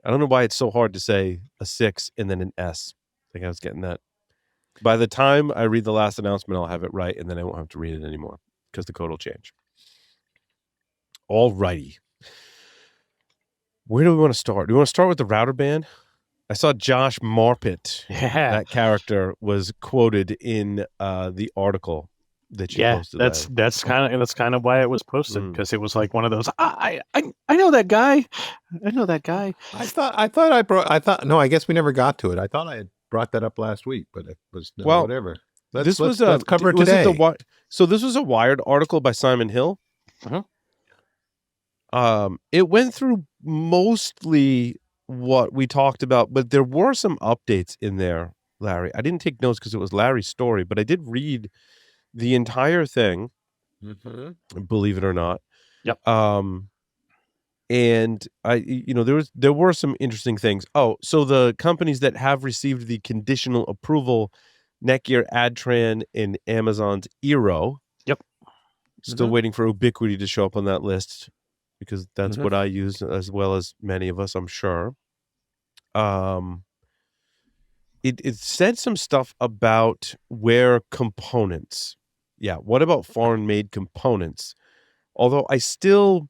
I don't know why it's so hard to say a 6 and then an S. I think I was getting that. By the time I read the last announcement, I'll have it right, and then I won't have to read it anymore because the code will change. All righty. Where do we want to start? Do we want to start with the router ban? I saw Josh Marpet. Yeah. That character was quoted in the article that you posted. That's kind of why it was posted, because it was like one of those. I know that guy. I know that guy. No, I guess we never got to it. I thought I had brought that up last week, but it was whatever. Let's cover it today. So this was a Wired article by Simon Hill. It went through mostly what we talked about, but there were some updates in there, Larry. I didn't take notes because it was Larry's story, but I did read the entire thing, believe it or not. Yep. And there were some interesting things. Oh, so the companies that have received the conditional approval, Netgear, Adtran, and Amazon's Eero. Yep. Still waiting for Ubiquity to show up on that list, because that's what I use, as well as many of us, I'm sure. It said some stuff about where components. Yeah, what about foreign-made components? Although I still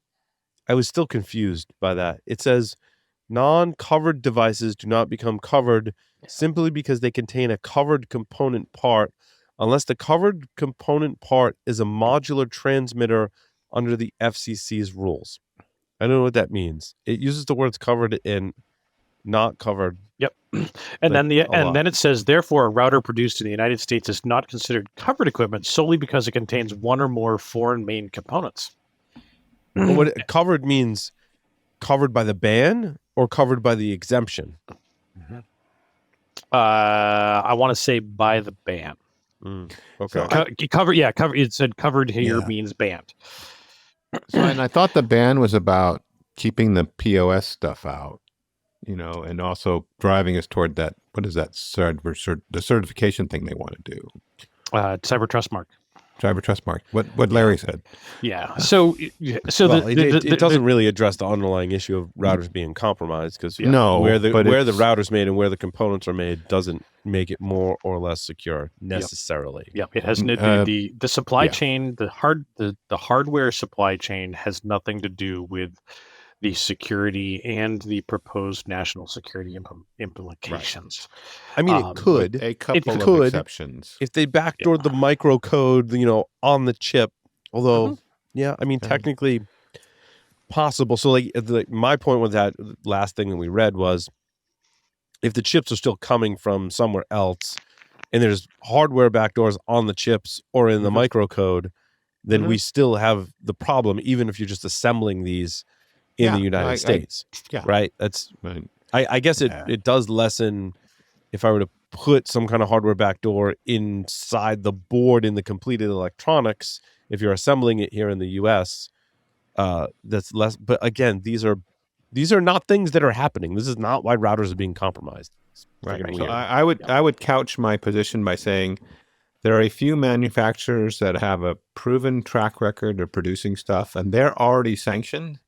I was still confused by that. It says non-covered devices do not become covered simply because they contain a covered component part unless the covered component part is a modular transmitter under the FCC's rules. I don't know what that means. It uses the words covered and not covered. Yep. And then then it says, therefore, a router produced in the United States is not considered covered equipment solely because it contains one or more foreign main components. But what covered means, covered by the ban or covered by the exemption? I want to say by the ban. Okay. So covered. It said covered here means banned. So, and I thought the ban was about keeping the POS stuff out, and also driving us toward that. What is that? The certification thing they want to do. Cyber Trust Mark. Cyber Trust Mark. What Larry said. Yeah. So it doesn't really address the underlying issue of routers being compromised because where the router's made and where the components are made doesn't make it more or less secure necessarily. Yeah, it has the supply chain, the hardware supply chain has nothing to do with the security and the proposed national security implications. Right. I mean, it could. A couple of exceptions. If they backdoored the microcode, on the chip, although, technically possible. So, my point with that last thing that we read was, if the chips are still coming from somewhere else, and there's hardware backdoors on the chips or in the microcode, then we still have the problem, even if you're just assembling these in the United States, right? That's right. I guess it does lessen if I were to put some kind of hardware backdoor inside the board in the completed electronics. If you're assembling it here in the U.S., that's less. But again, these are not things that are happening. This is not why routers are being compromised. Right. So I would couch my position by saying there are a few manufacturers that have a proven track record of producing stuff, and they're already sanctioned.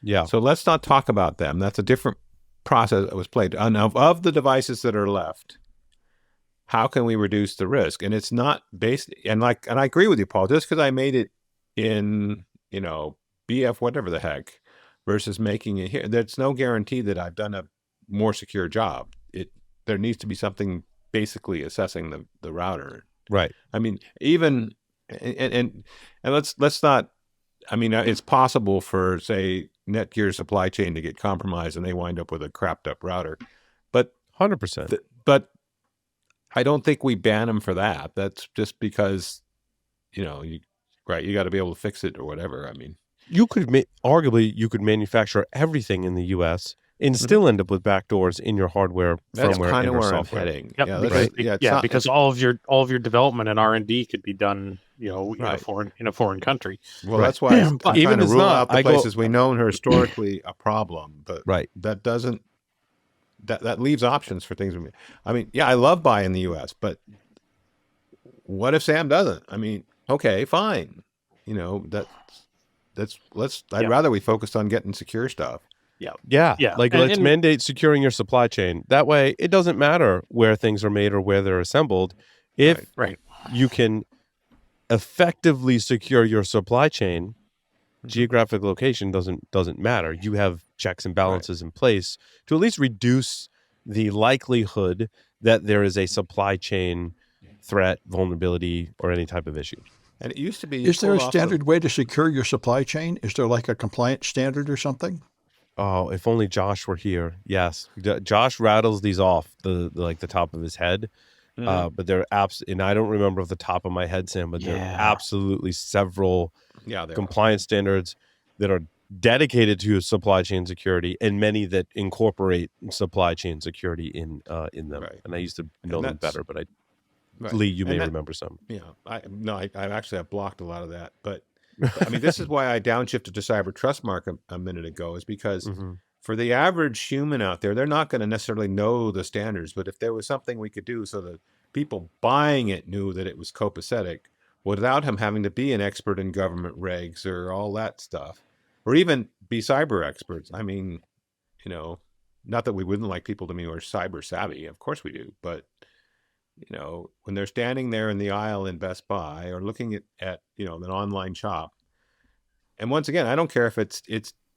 Yeah. So let's not talk about them. That's a different process that was played. And of the devices that are left, how can we reduce the risk? And it's not based, and I agree with you, Paul, just because I made it in, BF, whatever the heck, versus making it here, there's no guarantee that I've done a more secure job. There needs to be something basically assessing the router. Right. I mean, even, and let's not, it's possible for, say, Netgear supply chain to get compromised and they wind up with a crapped up router, but 100%. But I don't think we ban them for that. That's just because, you got to be able to fix it or whatever. You could arguably manufacture everything in the U.S. and still end up with backdoors in your hardware, that's firmware, kind of and where software. I'm heading. Yep, because all of your development and R&D could be done, in a foreign country. Well, that's why I'm trying to rule out the places we know are historically a problem, but that doesn't. That leaves options for things. I love buying in the U.S., but what if Sam doesn't? Okay, fine. I'd rather we focused on getting secure stuff. Yeah. Let's mandate securing your supply chain. That way, it doesn't matter where things are made or where they're assembled. If you can effectively secure your supply chain, geographic location doesn't matter. You have checks and balances in place to at least reduce the likelihood that there is a supply chain threat, vulnerability, or any type of issue. And it used to be. Is there a standard way to secure your supply chain? Is there like a compliance standard or something? Oh, if only Josh were here. Yes. Josh rattles these off the top of his head. But they're and I don't remember off the top of my head, Sam, but there are absolutely several compliance standards that are dedicated to supply chain security and many that incorporate supply chain security in them. Right. And I used to know them better, but Lee, you may remember some. Yeah. I actually have blocked a lot of that, but this is why I downshifted to Cyber Trust Mark a minute ago, is because for the average human out there, they're not going to necessarily know the standards, but if there was something we could do so that people buying it knew that it was copacetic without him having to be an expert in government regs or all that stuff, or even be cyber experts. Not that we wouldn't like people to be more cyber savvy. Of course we do. But, when they're standing there in the aisle in Best Buy or looking at an online shop, and once again, I don't care if it's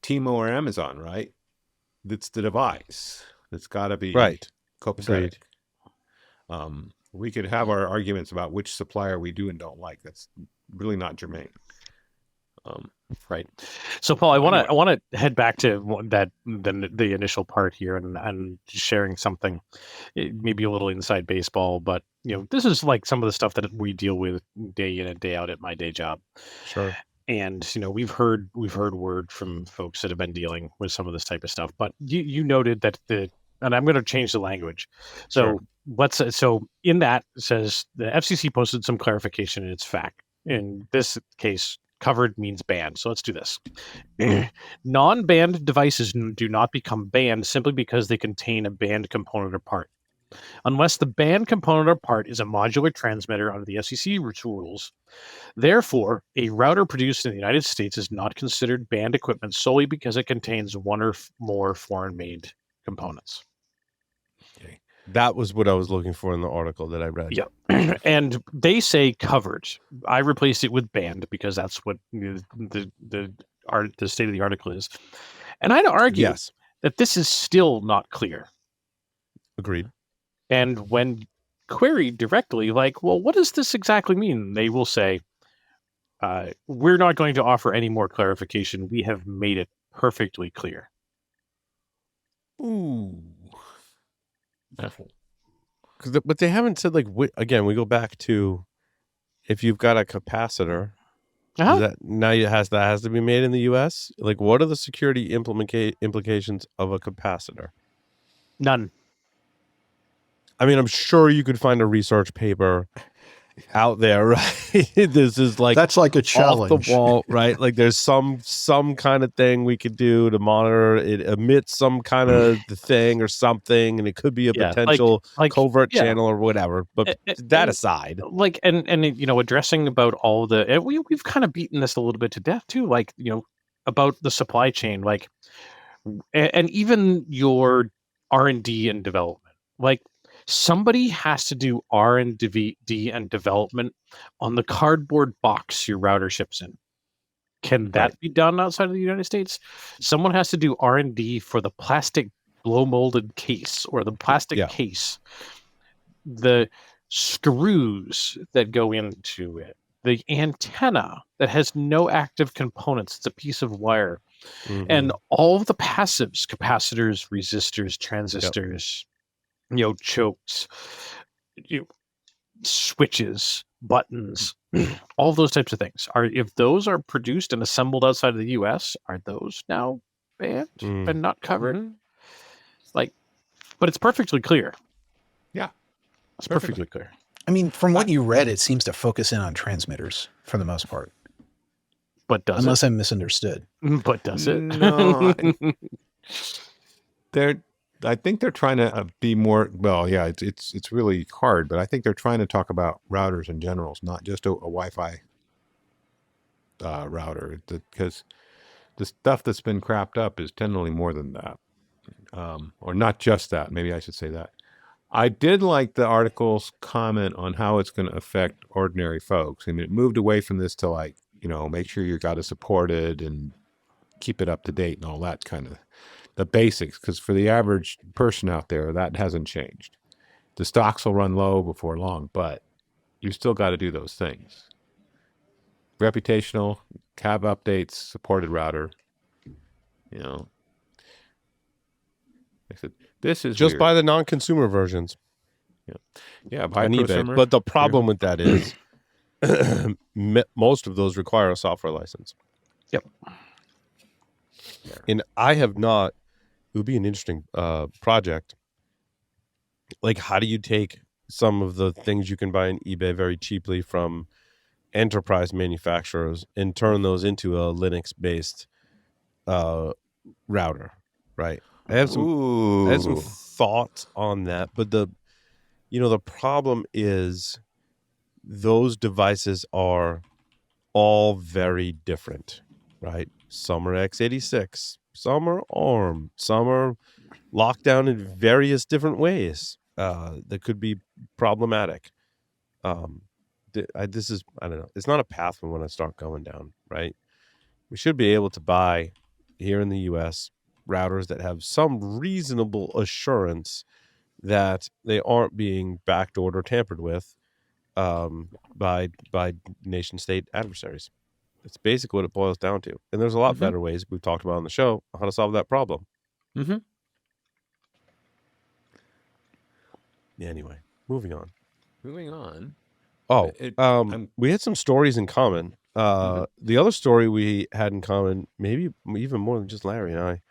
Timo or Amazon, right? That's the device. It's got to be right. copacetic. We could have our arguments about which supplier we do and don't like. That's really not germane. Right. So, Paul, I want to head back to the initial part here and sharing something, maybe a little inside baseball, but this is like some of the stuff that we deal with day in and day out at my day job. Sure. And we've heard word from folks that have been dealing with some of this type of stuff. But you noted that and I'm going to change the language. So so in that it says the FCC posted some clarification in its FAQ. In this case, covered means banned. So let's do this. Non-banned devices do not become banned simply because they contain a banned component or part. Unless the banned component or part is a modular transmitter under the FCC rules. Therefore, a router produced in the United States is not considered banned equipment solely because it contains one or more foreign-made components. Okay. That was what I was looking for in the article that I read. Yeah. And they say covered. I replaced it with banned because that's what the state of the article is. And I'd argue that this is still not clear. Agreed. And when queried directly, like, well, what does this exactly mean? They will say, we're not going to offer any more clarification. We have made it perfectly clear. Ooh. But they haven't said, like, again, we go back to if you've got a capacitor, that has to be made in the U.S.? Like, what are the security implications of a capacitor? None. I mean, I'm sure you could find a research paper out there, right? This is like that's like a challenge off the wall, right? Like there's some kind of thing we could do to monitor it, emits some kind of the thing or something, and it could be a potential covert channel or whatever. But that aside, and addressing about all the we've kind of beaten this a little bit to death too, like about the supply chain, like and even your R&D and development, like. Somebody has to do R&D and development on the cardboard box your router ships in. Can that be done outside of the United States? Someone has to do R&D for the plastic blow molded case or the plastic case, the screws that go into it, the antenna that has no active components. It's a piece of wire. Mm-hmm. And all of the passives, capacitors, resistors, transistors, chokes, switches, buttons, all those types of things. If those are produced and assembled outside of the U.S., are those now banned and not covered? Mm-hmm. But it's perfectly clear. Yeah, it's perfectly clear. I mean, from what you read, it seems to focus in on transmitters for the most part. But does unless I misunderstood. But does it? No. I think they're trying to be more. Well, yeah, it's really hard, but I think they're trying to talk about routers in general, not just a Wi-Fi router, because the stuff that's been crapped up is generally more than that, or not just that. Maybe I should say that. I did like the article's comment on how it's going to affect ordinary folks. I mean, it moved away from this to make sure you got it supported and keep it up to date and all that kind of. The basics, because for the average person out there, that hasn't changed. The stocks will run low before long, but you still got to do those things. Reputational, cab updates, supported router. I said, this is just weird. buy the non-consumer versions. Yeah, buy on eBay. But the problem with that is most of those require a software license. Yep. And I have not. It would be an interesting project. Like, how do you take some of the things you can buy on eBay very cheaply from enterprise manufacturers and turn those into a Linux-based router, right? I have some thoughts on that, but the problem is those devices are all very different, right? Some are x86. Some are ARM. Some are locked down in various different ways that could be problematic. This is, I don't know. It's not a path we want to start going down, right? We should be able to buy, here in the U.S. routers that have some reasonable assurance that they aren't being backdoored or tampered with by nation-state adversaries. It's basically what it boils down to. And there's a lot better ways we've talked about on the show how to solve that problem. Mm-hmm. Yeah, anyway, moving on. Oh, we had some stories in common. The other story we had in common, maybe even more than just Larry and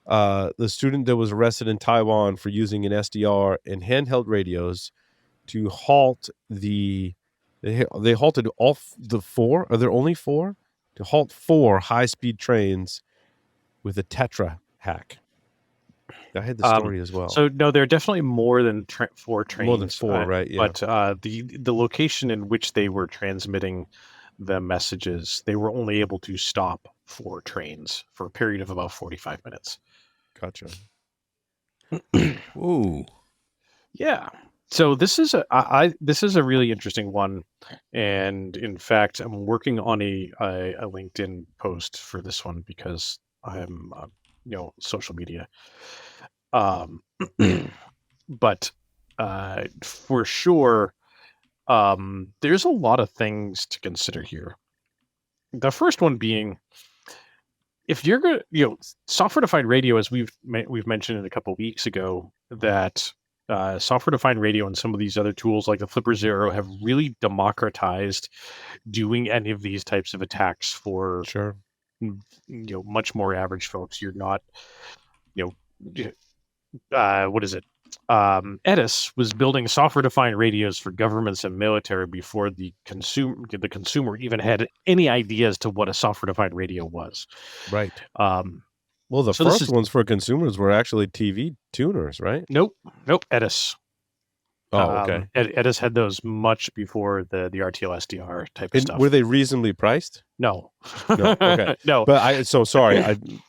I, the student that was arrested in Taiwan for using an SDR and handheld radios to halt they halted all the four. Are there only four? To halt 4 high-speed trains with a Tetra hack. I had the story as well. So no, there are definitely more than 4 trains. More than 4, right? Yeah. But the location in which they were transmitting the messages, they were only able to stop 4 trains for a period of about 45 minutes. Gotcha. Ooh. Yeah. So this is a really interesting one, and in fact, I'm working on a LinkedIn post for this one because I'm social media. But for sure, there's a lot of things to consider here. The first one being, if you're going to, software-defined radio, as we've mentioned a couple of weeks ago, that software-defined radio and some of these other tools like the Flipper Zero have really democratized doing any of these types of attacks for sure, much more average folks. You're not, what is it? Edis was building software-defined radios for governments and military before the consumer even had any idea as to what a software-defined radio was. Right. Well, the first ones for consumers were actually TV tuners, right? Nope. Edis. Oh, okay. Edis had those much before the RTL SDR type of stuff. Were they reasonably priced? No. No. Okay. No. But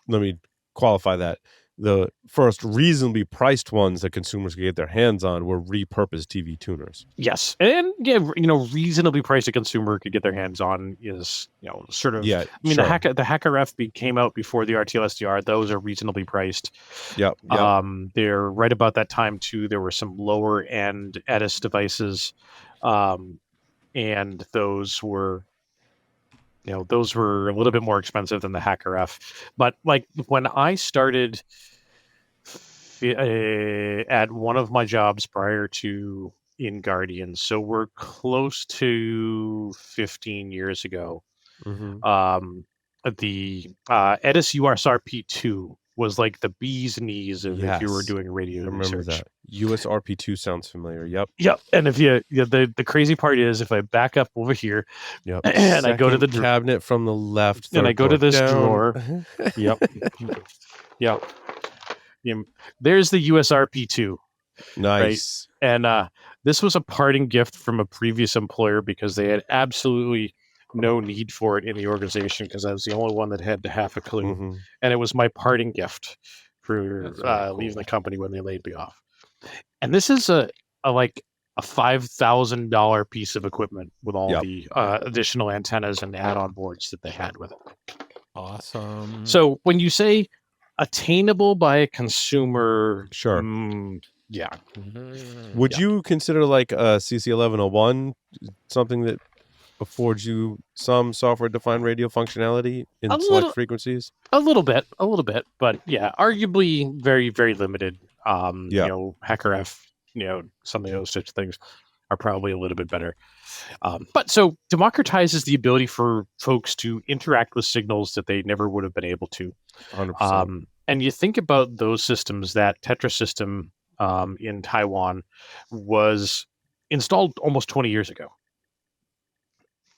let me qualify that. The first reasonably priced ones that consumers could get their hands on were repurposed TV tuners. Yes, and reasonably priced a consumer could get their hands on is sort of. Yeah, I mean, sure. the Hacker F came out before the RTL SDR. Those are reasonably priced. Yep. They're right about that time too. There were some lower end Edis devices, and those were a little bit more expensive than the Hacker F. But like when I started at one of my jobs prior to in Guardian, so we're close to 15 years ago. Mm-hmm. The Edis USRP2 was like the bee's knees of if you were doing radio research. Remember that. USRP2 sounds familiar. Yep. Yep. And if the crazy part is if I back up over here, yep, and I go to the cabinet from the left, and I go to this down. drawer. Yep. Yep. There's the USRP2. Nice. Right? And this was a parting gift from a previous employer because they had absolutely no need for it in the organization because I was the only one that had half a clue. Mm-hmm. And it was my parting gift for leaving the company when they laid me off. And this is a $5,000 piece of equipment with all the additional antennas and add-on boards that they had with it. Awesome. So when you say attainable by a consumer, sure. Yeah. Would you consider like a CC1101 something that affords you some software-defined radio functionality in select frequencies? A little bit, but yeah, arguably very, very limited. Hacker F, some of those such things are probably a little bit better. But so democratizes the ability for folks to interact with signals that they never would have been able to. 100%. And you think about those systems, that Tetra system in Taiwan was installed almost 20 years ago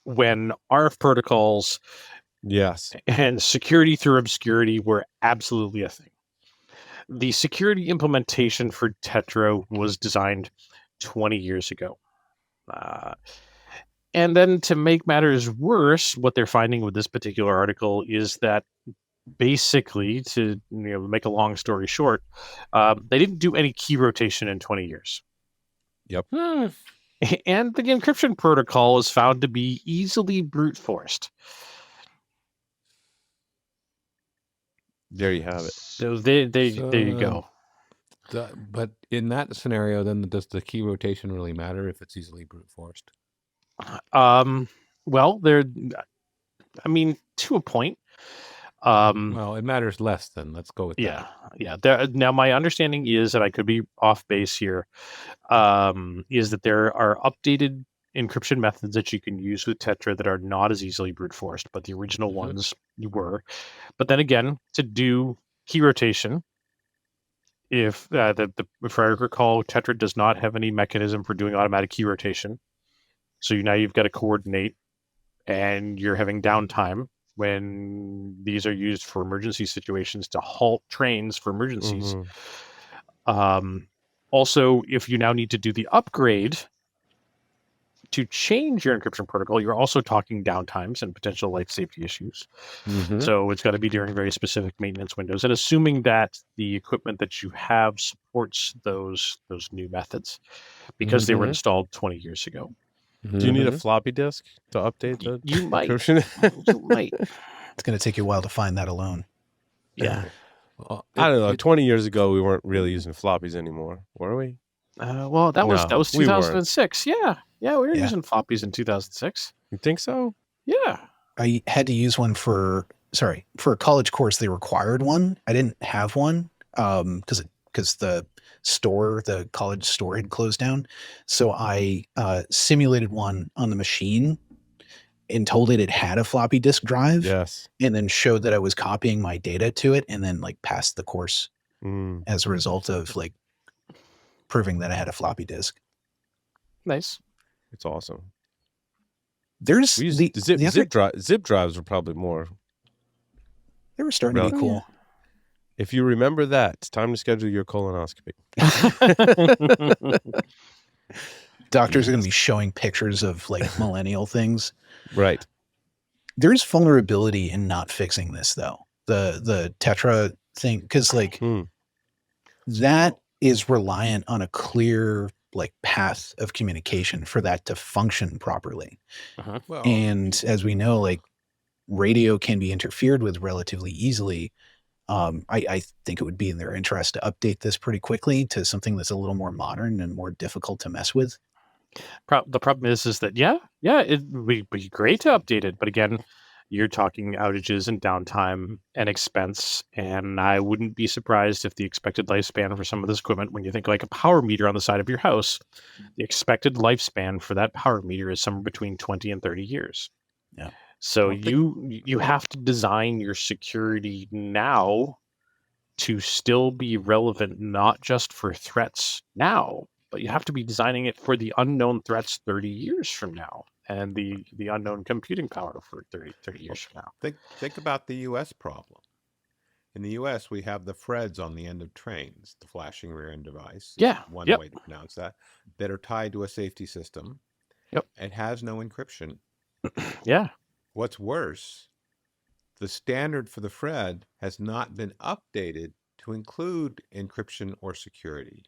when RF protocols and security through obscurity were absolutely a thing. The security implementation for Tetra was designed 20 years ago. And then to make matters worse, what they're finding with this particular article is that basically, to make a long story short, they didn't do any key rotation in 20 years. Yep. And the encryption protocol is found to be easily brute forced. There you have it. So there you go. But in that scenario, then does the key rotation really matter if it's easily brute forced? Well, to a point. Well, it matters less then. Let's go with that. Yeah. Now, my understanding is, and I could be off base here, is that there are updated encryption methods that you can use with Tetra that are not as easily brute forced, but the original ones were. But then again, to do key rotation, if I recall, Tetra does not have any mechanism for doing automatic key rotation. So now you've got to coordinate, and you're having downtime when these are used for emergency situations to halt trains for emergencies. Also, if you now need to do the upgrade to change your encryption protocol, you're also talking downtimes and potential life safety issues. So it's got to be during very specific maintenance windows, and assuming that the equipment that you have supports those new methods, because they were installed 20 years ago. Do you need a floppy disk to update the encryption? You might. It's going to take you a while to find that alone. Yeah. Well, I don't know. 20 years ago, we weren't really using floppies anymore, were we? Well, that was 2006. Yeah, we were using floppies in 2006. You think so? Yeah. I had to use one for a college course. They required one. I didn't have one because the college store had closed down. So I simulated one on the machine and told it had a floppy disk drive. Yes. And then showed that I was copying my data to it, and then passed the course as a result of proving that I had a floppy disk. Nice. It's awesome. There's zip drives were probably more. They were starting to be cool. If you remember that, it's time to schedule your colonoscopy. Doctors are going to be showing pictures of millennial things. Right. There's vulnerability in not fixing this though. The Tetra thing, because that is reliant on a clear path of communication for that to function properly. Well, and as we know, radio can be interfered with relatively easily. I think it would be in their interest to update this pretty quickly to something that's a little more modern and more difficult to mess with. The problem is that it would be great to update it, but again, you're talking outages and downtime and expense, and I wouldn't be surprised if the expected lifespan for some of this equipment, when you think a power meter on the side of your house, the expected lifespan for that power meter is somewhere between 20 and 30 years. Yeah. So you have to design your security now to still be relevant, not just for threats now, but you have to be designing it for the unknown threats 30 years from now, and the unknown computing power for 30 years from now. Think about the U.S. problem. In the U.S., we have the FREDs on the end of trains, the flashing rear end device. Yeah. One way to pronounce that are tied to a safety system. Yep. It has no encryption. Yeah. What's worse, the standard for the FRED has not been updated to include encryption or security.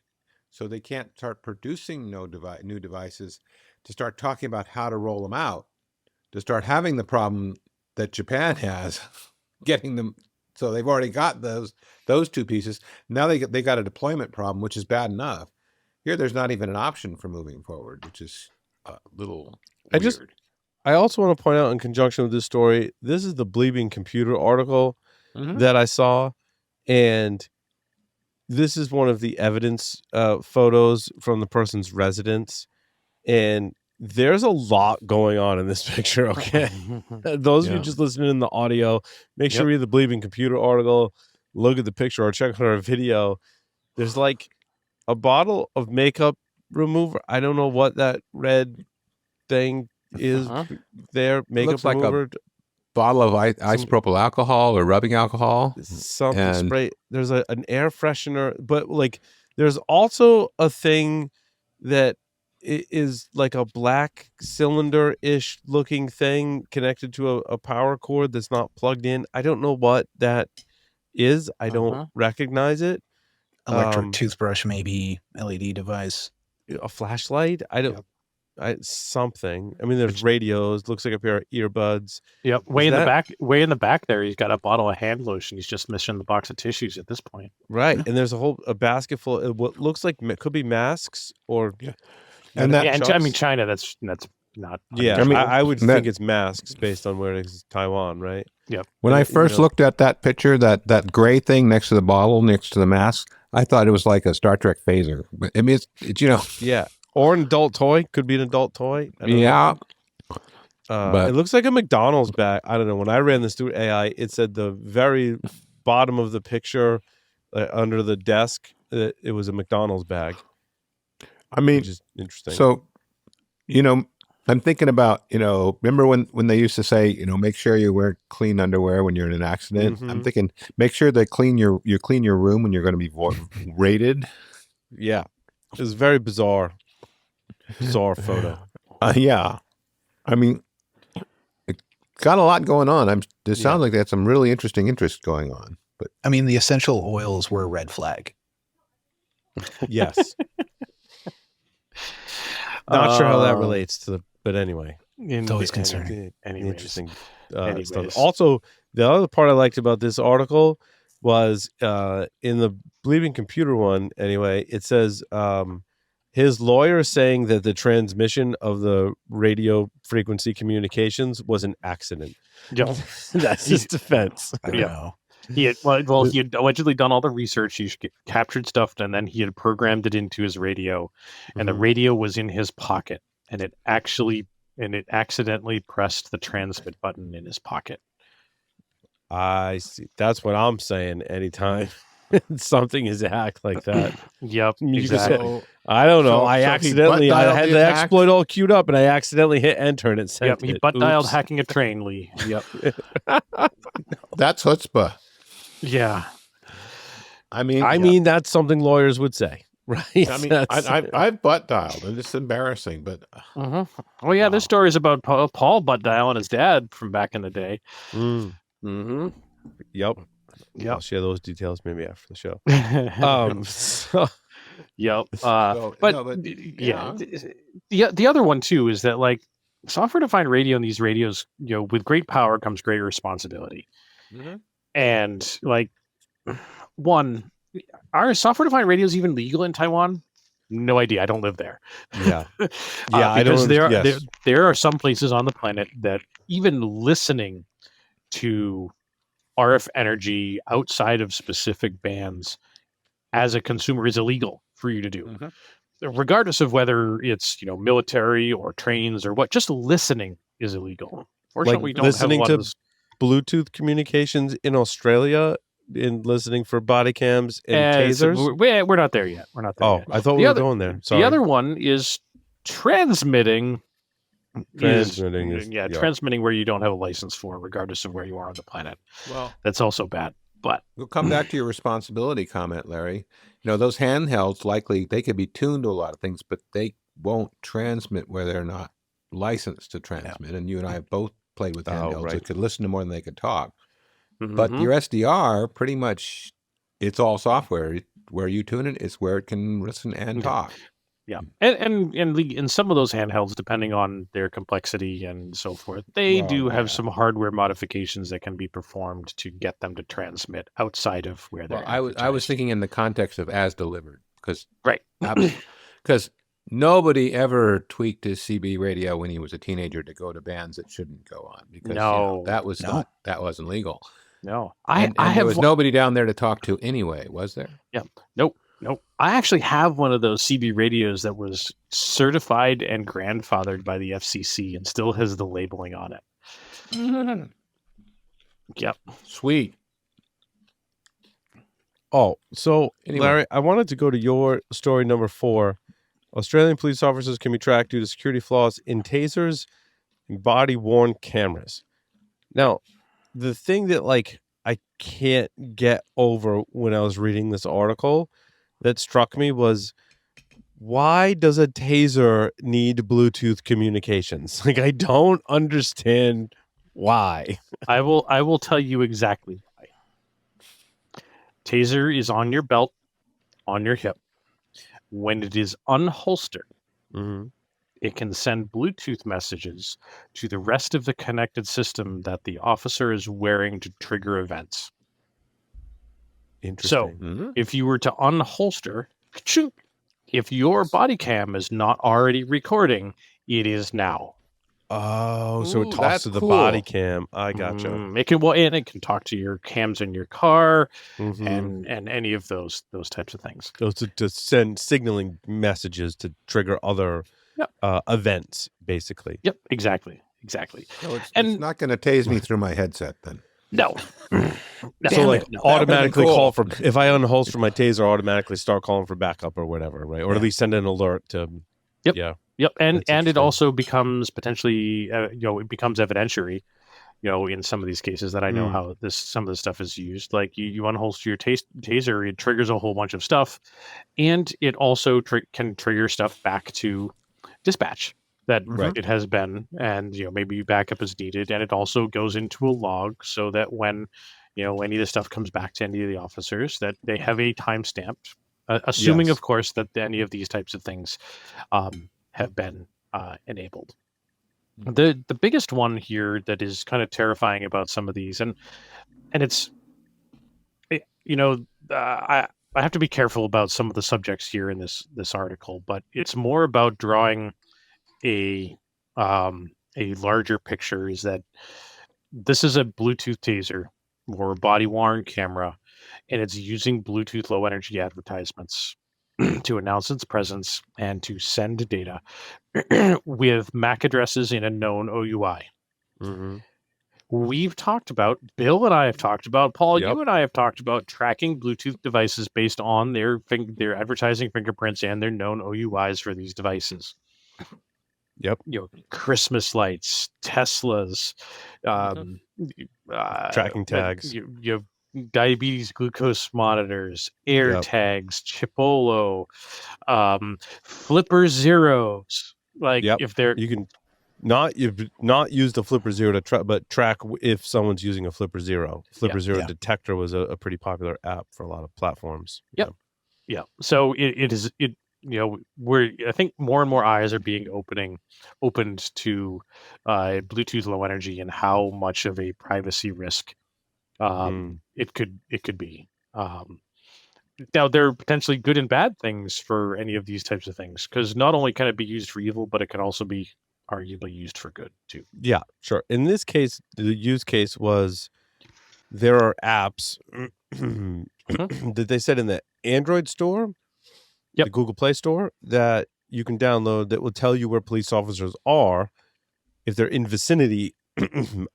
So they can't start producing new devices to start talking about how to roll them out, to start having the problem that Japan has, getting them. So they've already got those two pieces. Now they got a deployment problem, which is bad enough. Here, there's not even an option for moving forward, which is a little weird. I also want to point out in conjunction with this story, this is the Bleeping Computer article that I saw, and this is one of the evidence photos from the person's residence, and there's a lot going on in this picture, okay? Those of you just listening in the audio, make sure you read the Bleeping Computer article, look at the picture, or check out our video. There's a bottle of makeup remover. I don't know what that red thing is there. Makeup looks remover. Like a bottle of isopropyl alcohol or rubbing alcohol. Something spray. There's an air freshener, but there's also a thing that is like a black cylinder-ish looking thing connected to a power cord that's not plugged in. I don't know what that is. I don't recognize it. Electric toothbrush, maybe LED device. A flashlight. I don't. something. I mean, there's radios. Looks like a pair of earbuds. Yep. Way in the back there, he's got a bottle of hand lotion. He's just missing the box of tissues at this point. Right. And there's a basket full of what looks like could be masks or. Yeah. And I mean, China. That's not. Yeah. I would think it's masks based on where it is, Taiwan, right? Yep. When I first looked at that picture, that gray thing next to the bottle, next to the mask, I thought it was like a Star Trek phaser. But I mean, it's Yeah. Or an adult toy. Could be an adult toy. Yeah. But it looks like a McDonald's bag. I don't know. When I ran this through AI, it said the very bottom of the picture under the desk, it was a McDonald's bag. I mean, which is interesting. So, I'm thinking about, remember when they used to say, make sure you wear clean underwear when you're in an accident? Mm-hmm. I'm thinking, make sure they you clean your room when you're going to be raided. Yeah. It was very bizarre photo. Yeah. I mean, it got a lot going on. Sounds like they had some really interesting interest going on. But I mean, the essential oils were a red flag. Yes. Not sure how that relates to but anyway. It's always concerning. Interesting stuff. Also, the other part I liked about this article was in the Bleeding Computer one, anyway, it says his lawyer saying that the transmission of the radio frequency communications was an accident. Yep. That's his defense. I don't know. He had he had allegedly done all the research. He captured stuff, and then he had programmed it into his radio, and the radio was in his pocket, and it accidentally pressed the transmit button in his pocket. I see. That's what I'm saying. Anytime something is hacked like that. Yep. Exactly. I don't know. I had the exploit all queued up, and I accidentally hit enter, and it sent. Yep. He butt dialed hacking a train, Lee. Yep. That's chutzpah. Yeah. I mean, that's something lawyers would say, right? I mean, I've butt dialed, and it's embarrassing, but. Well, yeah, wow. This story is about Paul butt dialing his dad from back in the day. Mm-hmm. Yep. I'll share those details maybe after the show. Yep. The other one too is that like software-defined radio and these radios, with great power comes great responsibility. Mm-hmm. And like, are software-defined radios even legal in Taiwan? No idea. I don't live there. Yeah. Because there are some places on the planet that even listening to RF energy outside of specific bands as a consumer is illegal for you to do. Mm-hmm. Regardless of whether it's, military or trains or what, just listening is illegal. Fortunately, we don't listening have to Bluetooth communications in Australia, in listening for body cams and tasers. So we're not there yet. We're not there yet. I thought we were going there. Sorry. The other one is transmitting. Transmitting where you don't have a license for, regardless of where you are on the planet. Well, that's also bad. But we'll come back to your responsibility comment, Larry. Those handhelds likely they could be tuned to a lot of things, but they won't transmit where they're not licensed to transmit. And you and I have both played with handhelds that could listen to more than they could talk. Mm-hmm. But your SDR, pretty much, it's all software. Where you tune it is where it can listen and talk. Yeah, and in some of those handhelds, depending on their complexity and so forth, they do have some hardware modifications that can be performed to get them to transmit outside of where they're. I was thinking in the context of as delivered, because nobody ever tweaked his CB radio when he was a teenager to go to bands that shouldn't go on because that wasn't legal. No, there was nobody down there to talk to anyway, was there? Yeah, nope. I actually have one of those CB radios that was certified and grandfathered by the FCC and still has the labeling on it. Mm-hmm. Yep. Sweet. Oh, so anyway. Larry, I wanted to go to your story number 4. Australian police officers can be tracked due to security flaws in tasers and body-worn cameras. Now, the thing that I can't get over when I was reading this article that struck me was, why does a taser need Bluetooth communications? I don't understand why. I will tell you exactly why. Taser is on your belt, on your hip. When it is unholstered, it can send Bluetooth messages to the rest of the connected system that the officer is wearing to trigger events. Interesting. So if you were to unholster, if your body cam is not already recording, it is now. Oh, so it Ooh, talks that's to the cool. body cam. I gotcha. It can talk to your cams in your car Mhm. and any of those types of things. So to send signaling messages to trigger other Yep. Events, basically. Yep, exactly. So it's not going to tase me through my headset then. No. So like automatically cool. call for, if I unholster my taser, automatically start calling for backup or whatever, right? Or at least send an alert to. Yep. Yeah. Yep. And it interesting. also becomes potentially, it becomes evidentiary, in some of these cases that I know how some of this stuff is used. Like you unholster your taser, it triggers a whole bunch of stuff, and it also can trigger stuff back to dispatch that it has been, and maybe backup is needed, and it also goes into a log so that when any of the stuff comes back to any of the officers, that they have a timestamp, assuming Yes. of course that any of these types of things have been enabled. The biggest one here that is kind of terrifying about some of these, and it's I have to be careful about some of the subjects here in this article, but it's more about drawing a larger picture. Is that this is a Bluetooth taser or a body-worn camera, and it's using Bluetooth low energy advertisements to announce its presence and to send data with MAC addresses in a known OUI. We've talked about, Bill and I have talked about, Paul, you and I have talked about tracking Bluetooth devices based on their advertising fingerprints and their known OUIs for these devices. Yep. Christmas lights, Teslas, tracking tags. You have diabetes glucose monitors, air tags, Chipolo, flipper zeros. Like if they're, you can not use the flipper zero to but track if someone's using a flipper zero. Flipper zero detector was a pretty popular app for a lot of platforms. Yeah. So I think more and more eyes are being opened to Bluetooth low energy and how much of a privacy risk it could be. Now there are potentially good and bad things for any of these types of things, because not only can it be used for evil, but it can also be arguably used for good too. Yeah, sure. In this case, the use case was there are apps that they said in the Android store, the Google Play Store, that you can download that will tell you where police officers are if they're in vicinity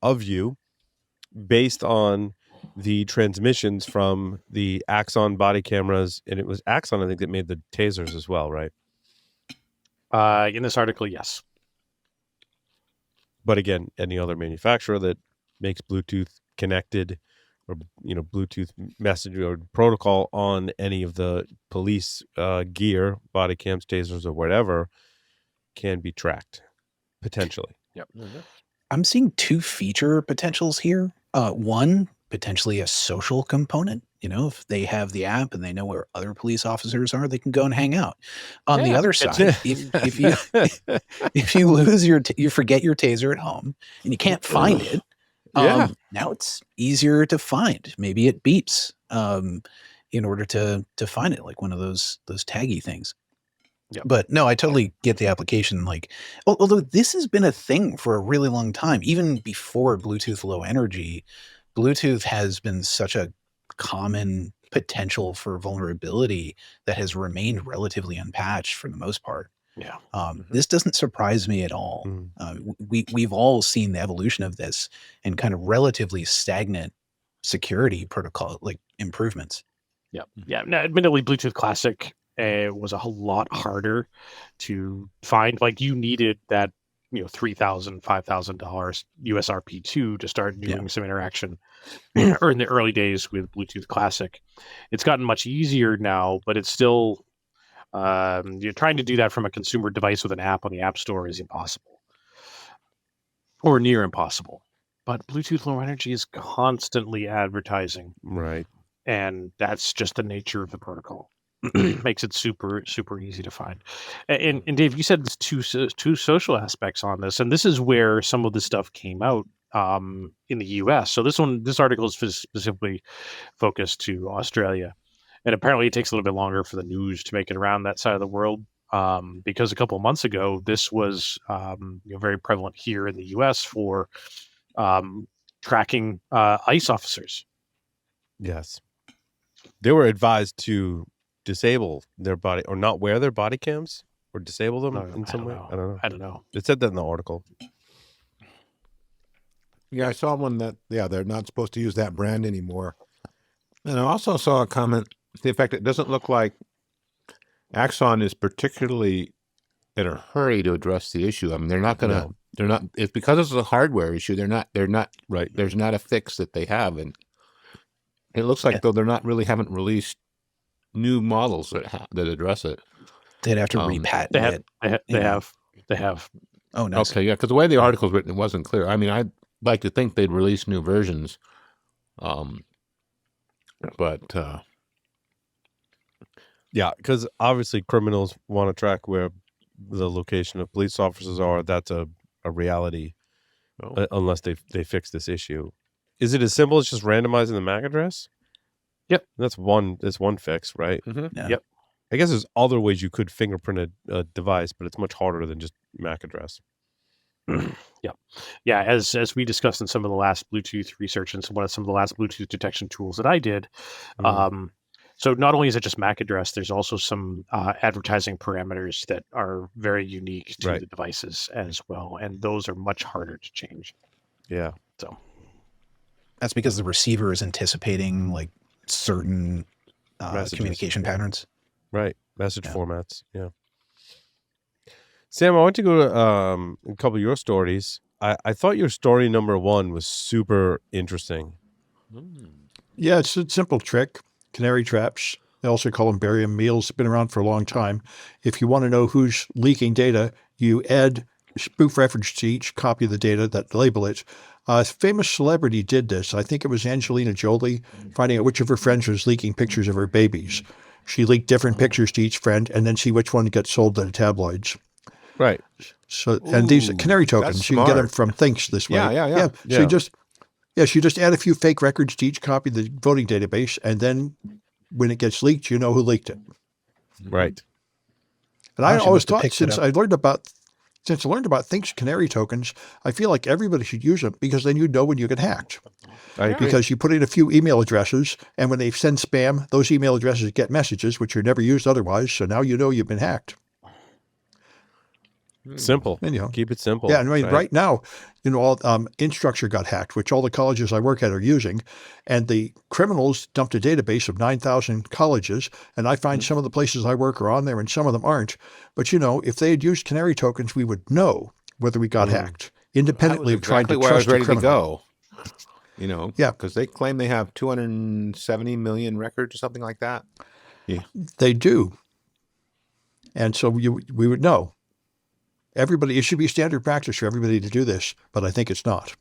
of you, based on the transmissions from the Axon body cameras. And it was Axon, I think, that made the tasers as well, right? In this article, yes. But again, any other manufacturer that makes Bluetooth connected or Bluetooth message or protocol on any of the police gear, body cams, tasers, or whatever, can be tracked potentially. Yep. I'm seeing two feature potentials here. One, potentially a social component. If they have the app and they know where other police officers are, they can go and hang out. On the other side, if you lose you forget your taser at home and you can't find it, now it's easier to find. Maybe it beeps in order to find it, like one of those taggy things. Yep. But no, I totally get the application. Like, although this has been a thing for a really long time, even before Bluetooth low energy, Bluetooth has been such a common potential for vulnerability that has remained relatively unpatched for the most part. Yeah. This doesn't surprise me at all. We've all seen the evolution of this and kind of relatively stagnant security protocol, like improvements. Yeah. Yeah. Now, admittedly, Bluetooth Classic was a whole lot harder to find. Like, you needed that, $3,000, $5,000 USRP2 to start doing some interaction. Or in the early days with Bluetooth Classic. It's gotten much easier now, but it's still you're trying to do that from a consumer device with an app on the App Store is impossible, or near impossible. But Bluetooth low energy is constantly advertising, right? And that's just the nature of the protocol. makes it super, super easy to find. And Dave, you said there's two social aspects on this, and this is where some of the stuff came out in the U.S. So this article is specifically focused to Australia, and apparently it takes a little bit longer for the news to make it around that side of the world, because a couple of months ago this was very prevalent here in the U.S. for tracking ICE officers. Yes, they were advised to disable their body or not wear their body cams or disable them in some way. I don't know. It said that in the article. Yeah, I saw one that, they're not supposed to use that brand anymore. And I also saw a comment to the effect it doesn't look like Axon is particularly in a hurry to address the issue. I mean, it's because it's a hardware issue. They're not right. There's not a fix that they have. And it looks like though they're not really haven't released new models that address it. They'd have to repatent it. They have. Oh, nice. Okay, yeah, because the way the article's written, it wasn't clear. I mean, I'd like to think they'd release new versions, but yeah, because obviously criminals want to track where the location of police officers are. That's a reality, unless they fix this issue. Is it as simple as just randomizing the MAC address? Yep, that's one fix, right? Mm-hmm. Yeah. Yep. I guess there's other ways you could fingerprint a device, but it's much harder than just MAC address. Yeah. As we discussed in some of the last Bluetooth research and some of the last Bluetooth detection tools that I did. So not only is it just MAC address, there's also some advertising parameters that are very unique to the devices as well, and those are much harder to change. Yeah. So that's because the receiver is anticipating like certain communication patterns. Right. Message formats. Yeah. Sam, I want to go to a couple of your stories. I thought your story number 1 was super interesting. Yeah, it's a simple trick. Canary traps. They also call them barium meals. Been around for a long time. If you want to know who's leaking data, you add spoof reference to each copy of the data that label it. A famous celebrity did this. I think it was Angelina Jolie, finding out which of her friends was leaking pictures of her babies. She leaked different pictures to each friend and then see which one gets sold to the tabloids. Right. So, and these Canary tokens, you can get them from Thinks this way. Yeah. So you just add a few fake records to each copy of the voting database, and then when it gets leaked, you know who leaked it. Right. And I always thought, since I learned about Thinks Canary tokens, I feel like everybody should use them because then you know when you get hacked. I agree. Because you put in a few email addresses, and when they send spam, those email addresses get messages which are never used otherwise. So now you know you've been hacked. Simple. And, keep it simple. Yeah, I mean, right now, all Instructure got hacked, which all the colleges I work at are using, and the criminals dumped a database of 9,000 colleges, and I find some of the places I work are on there, and some of them aren't. But if they had used Canary tokens, we would know whether we got hacked, independently of trying to trust a criminal. Yeah, because they claim they have 270 million records or something like that. Yeah, they do, and so we would know. It should be standard practice for everybody to do this, but I think it's not.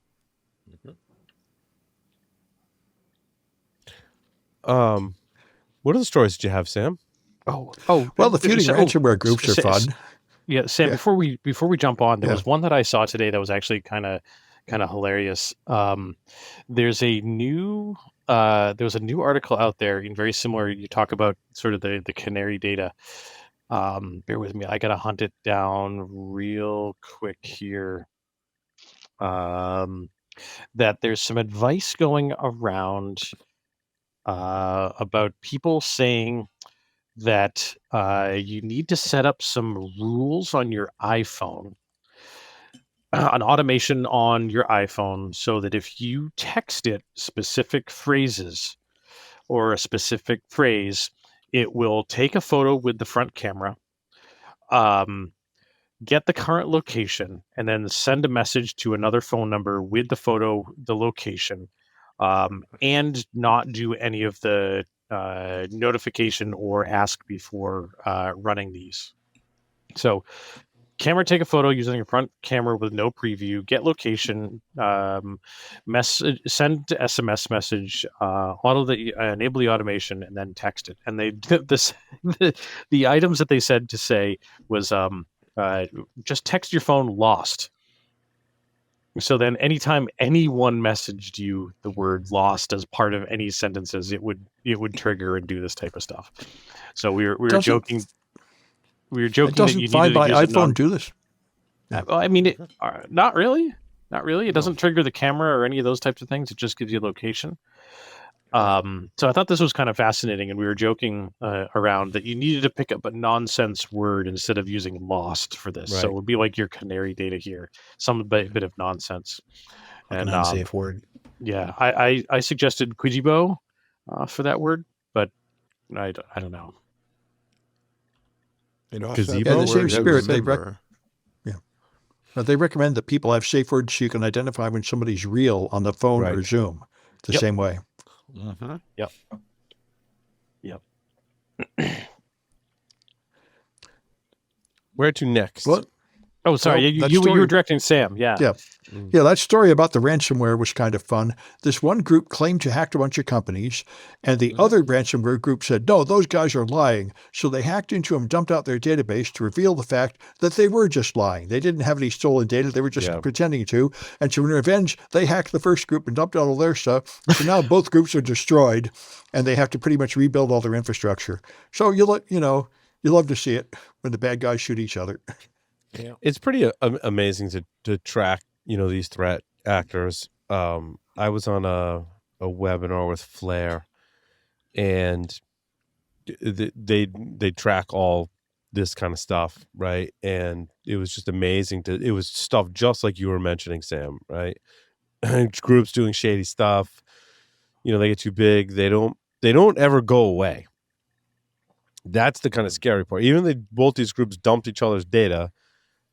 What other stories did you have, Sam? Well, the feuding ransomware groups are fun. Yeah, Sam. Yeah. Before we jump on, there was one that I saw today that was actually kind of hilarious. There's a new article out there, and very similar. You talk about sort of the Canary data. Bear with me. I got to hunt it down real quick here. That there's some advice going around about people saying that you need to set up some rules on your iPhone, an automation on your iPhone, so that if you text it specific phrases or a specific phrase, it will take a photo with the front camera, get the current location, and then send a message to another phone number with the photo, the location, and not do any of the notification or ask before running these. So camera take a photo using your front camera with no preview, get location, send SMS message, enable the automation, and then text it. And they this the items that they said to say was just text your phone lost. So then anytime anyone messaged you the word lost as part of any sentences, it would trigger and do this type of stuff. So we were joking. We were joking that you Find needed to My use iPhone do this? Well, I mean, not really. Not really. It doesn't trigger the camera or any of those types of things. It just gives you location. So I thought this was kind of fascinating, and we were joking around that you needed to pick up a nonsense word instead of using lost for this. Right. So it would be like your Canary data here, some bit of nonsense. Like an unsafe word. Yeah, I suggested Quijibo for that word, but I don't know. Gazebo. Yeah, the same spirit. They recommend that people have safe words so you can identify when somebody's real on the phone or Zoom the same way. Mm-hmm. Yep. Where to next? What? Oh, sorry. You were directing Sam. Yeah. Yeah. Yeah, that story about the ransomware was kind of fun. This one group claimed to hack a bunch of companies, and the other ransomware group said, no, those guys are lying. So they hacked into them, dumped out their database to reveal the fact that they were just lying. They didn't have any stolen data. They were just pretending to. And to revenge, they hacked the first group and dumped out all their stuff. So now both groups are destroyed, and they have to pretty much rebuild all their infrastructure. So you love to see it when the bad guys shoot each other. Yeah. It's pretty amazing to track, these threat actors. I was on a webinar with Flare, and they track all this kind of stuff, right? And it was just amazing it was stuff just like you were mentioning, Sam, right? Groups doing shady stuff. They get too big. They don't ever go away. That's the kind of scary part. Even though both these groups dumped each other's data,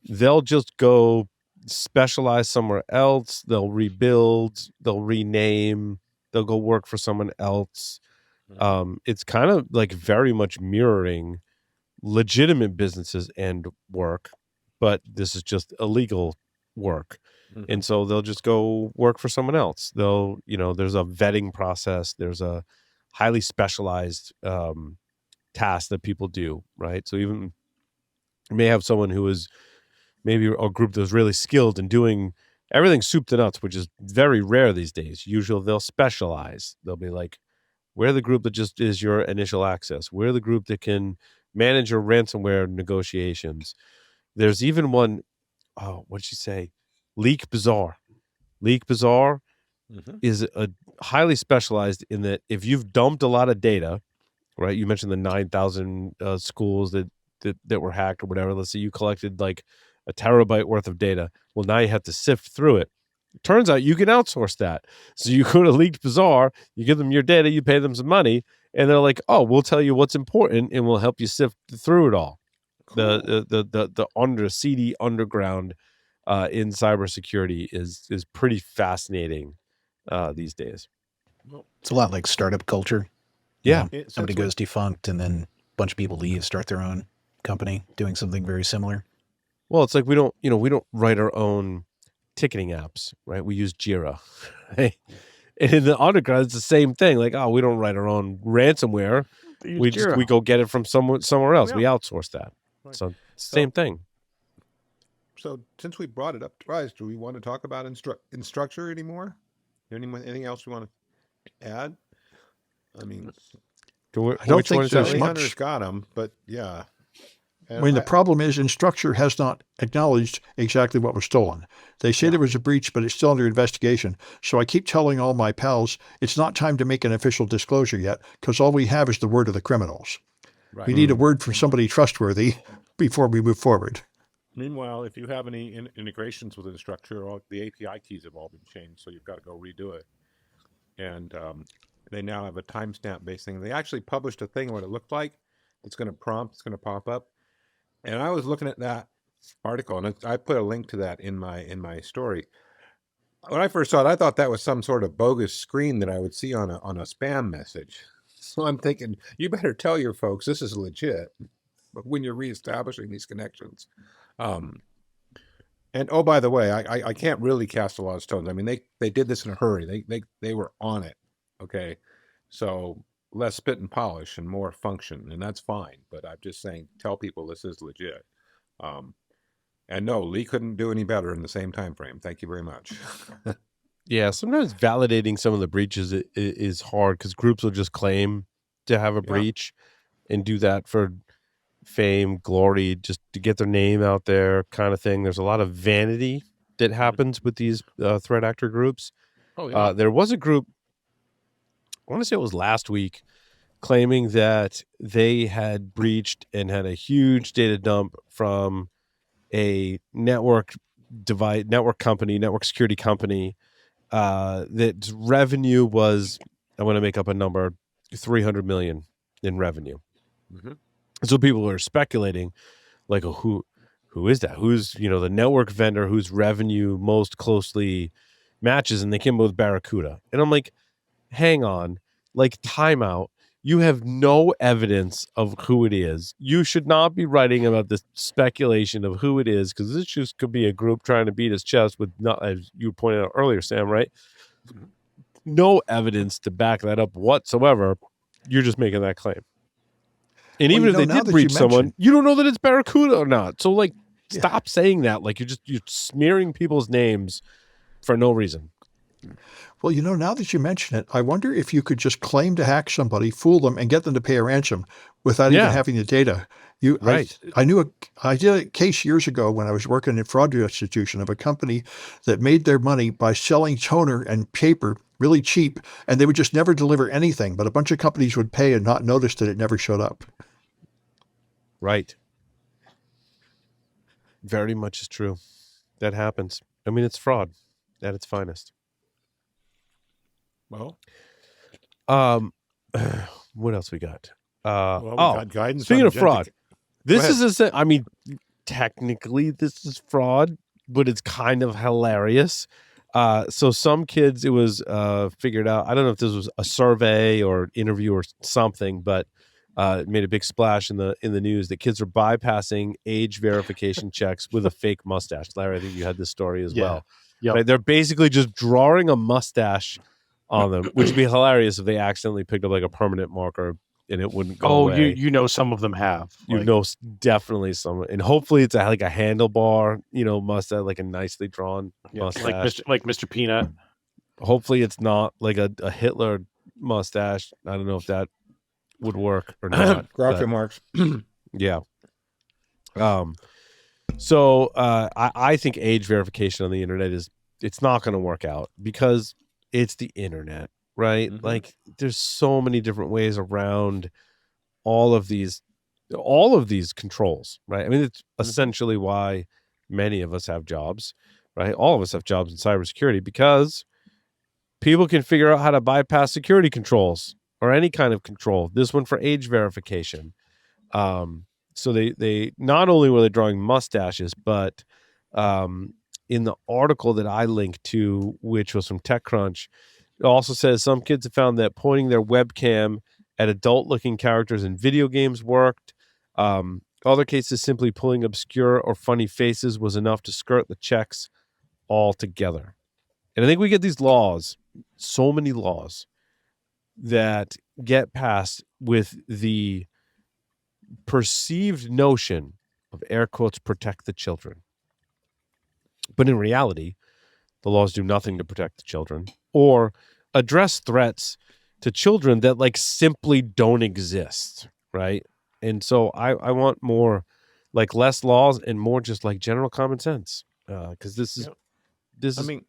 they'll just go specialize somewhere else. They'll rebuild, they'll rename, they'll go work for someone else. It's kind of like very much mirroring legitimate businesses and work, but this is just illegal work. Mm-hmm. And so they'll just go work for someone else. There's a vetting process. There's a highly specialized task that people do, right? So even you may have someone who is maybe a group that's really skilled in doing everything soup to nuts, which is very rare these days. Usually they'll specialize. They'll be like, we're the group that just is your initial access. We're the group that can manage your ransomware negotiations. There's even one, what'd she say? Leak Bazaar. Leak Bazaar is a highly specialized in that if you've dumped a lot of data, right? You mentioned the 9,000 schools that were hacked or whatever. Let's say you collected like a terabyte worth of data. Well, now you have to sift through it. Turns out you can outsource that. So you go to Leaked Bazaar, you give them your data, you pay them some money, and they're like, "Oh, we'll tell you what's important, and we'll help you sift through it all." Cool. The seedy underground in cybersecurity is pretty fascinating these days. It's a lot like startup culture. Yeah, somebody goes defunct, and then a bunch of people leave, start their own company doing something very similar. Well, it's like we don't write our own ticketing apps, right? We use Jira. Right? And in the underground, it's the same thing. Like, we don't write our own ransomware. We go get it from somewhere else. We outsource that. Right. So it's the same thing. So since we brought it up twice, do we want to talk about Instructure anymore? Anything else we want to add? I mean, I don't think there's much. Hunter's got them, but yeah. The problem is Instructure has not acknowledged exactly what was stolen. They say there was a breach, but it's still under investigation. So I keep telling all my pals, it's not time to make an official disclosure yet, because all we have is the word of the criminals. Right. We need a word from somebody trustworthy before we move forward. Meanwhile, if you have any integrations with Instructure, all the API keys have all been changed, so you've got to go redo it. And they now have a timestamp-based thing. They actually published a thing what it looked like. It's going to pop up. And I was looking at that article, and I put a link to that in my story. When I first saw it, I thought that was some sort of bogus screen that I would see on a spam message. So I'm thinking, you better tell your folks this is legit when you're reestablishing these connections. And oh, by the way, I can't really cast a lot of stones. I mean, they did this in a hurry. They were on it. Okay, so less spit and polish and more function, and that's fine. But I'm just saying, tell people this is legit. And no, Lee couldn't do any better in the same time frame. Thank you very much. Yeah, sometimes validating some of the breaches is hard because groups will just claim to have a breach and do that for fame, glory, just to get their name out there, kind of thing. There's a lot of vanity that happens with these threat actor groups. Oh yeah, there was a group, I want to say it was last week, claiming that they had breached and had a huge data dump from a network security company. That revenue was, I want to make up a number, 300 million in revenue. Mm-hmm. So people are speculating, like, who is that? Who's, the network vendor whose revenue most closely matches? And they came up with Barracuda. And I'm like, hang on, like, timeout. You have no evidence of who it is. You should not be writing about this speculation of who it is, because this just could be a group trying to beat his chest with, not, as you pointed out earlier, Sam, right? No evidence to back that up whatsoever. You're just making that claim. And even if they did breach someone, you don't know that it's Barracuda or not. So, like, stop saying that. Like, you're smearing people's names for no reason. Well, now that you mention it, I wonder if you could just claim to hack somebody, fool them, and get them to pay a ransom without even having the data. Right. I did a case years ago when I was working in fraud restitution of a company that made their money by selling toner and paper really cheap, and they would just never deliver anything. But a bunch of companies would pay and not notice that it never showed up. Right. Very much is true. That happens. I mean, it's fraud at its finest. Well, what else we got? We got guidance. Speaking of fraud, this is I mean, technically this is fraud, but it's kind of hilarious. So some kids, it was figured out. I don't know if this was a survey or interview or something, but it made a big splash in the news that kids are bypassing age verification checks with a fake mustache. Larry, I think you had this story as well. Yep. Right? They're basically just drawing a mustache on them, which would be hilarious if they accidentally picked up like a permanent marker and it wouldn't go away. Some of them have. Definitely some, and hopefully it's like a handlebar, mustache, like a nicely drawn mustache, like Mr. Peanut. Hopefully it's not like a Hitler mustache. I don't know if that would work or not. Groucho Marx. Yeah. So I think age verification on the internet it's not going to work out because it's the internet, right? Mm-hmm. Like, there's so many different ways around all of these controls, right? I mean, it's essentially why many of us have jobs, right? All of us have jobs in cybersecurity because people can figure out how to bypass security controls or any kind of control. This one for age verification. So they not only were they drawing mustaches, but in the article that I linked to, which was from TechCrunch, it also says some kids have found that pointing their webcam at adult-looking characters in video games worked. Other cases, simply pulling obscure or funny faces was enough to skirt the checks altogether. And I think we get these laws, so many laws, that get passed with the perceived notion of, air quotes, protect the children. But in reality, the laws do nothing to protect the children or address threats to children that like simply don't exist, right? And so I want more, like, less laws and more just like general common sense, because this is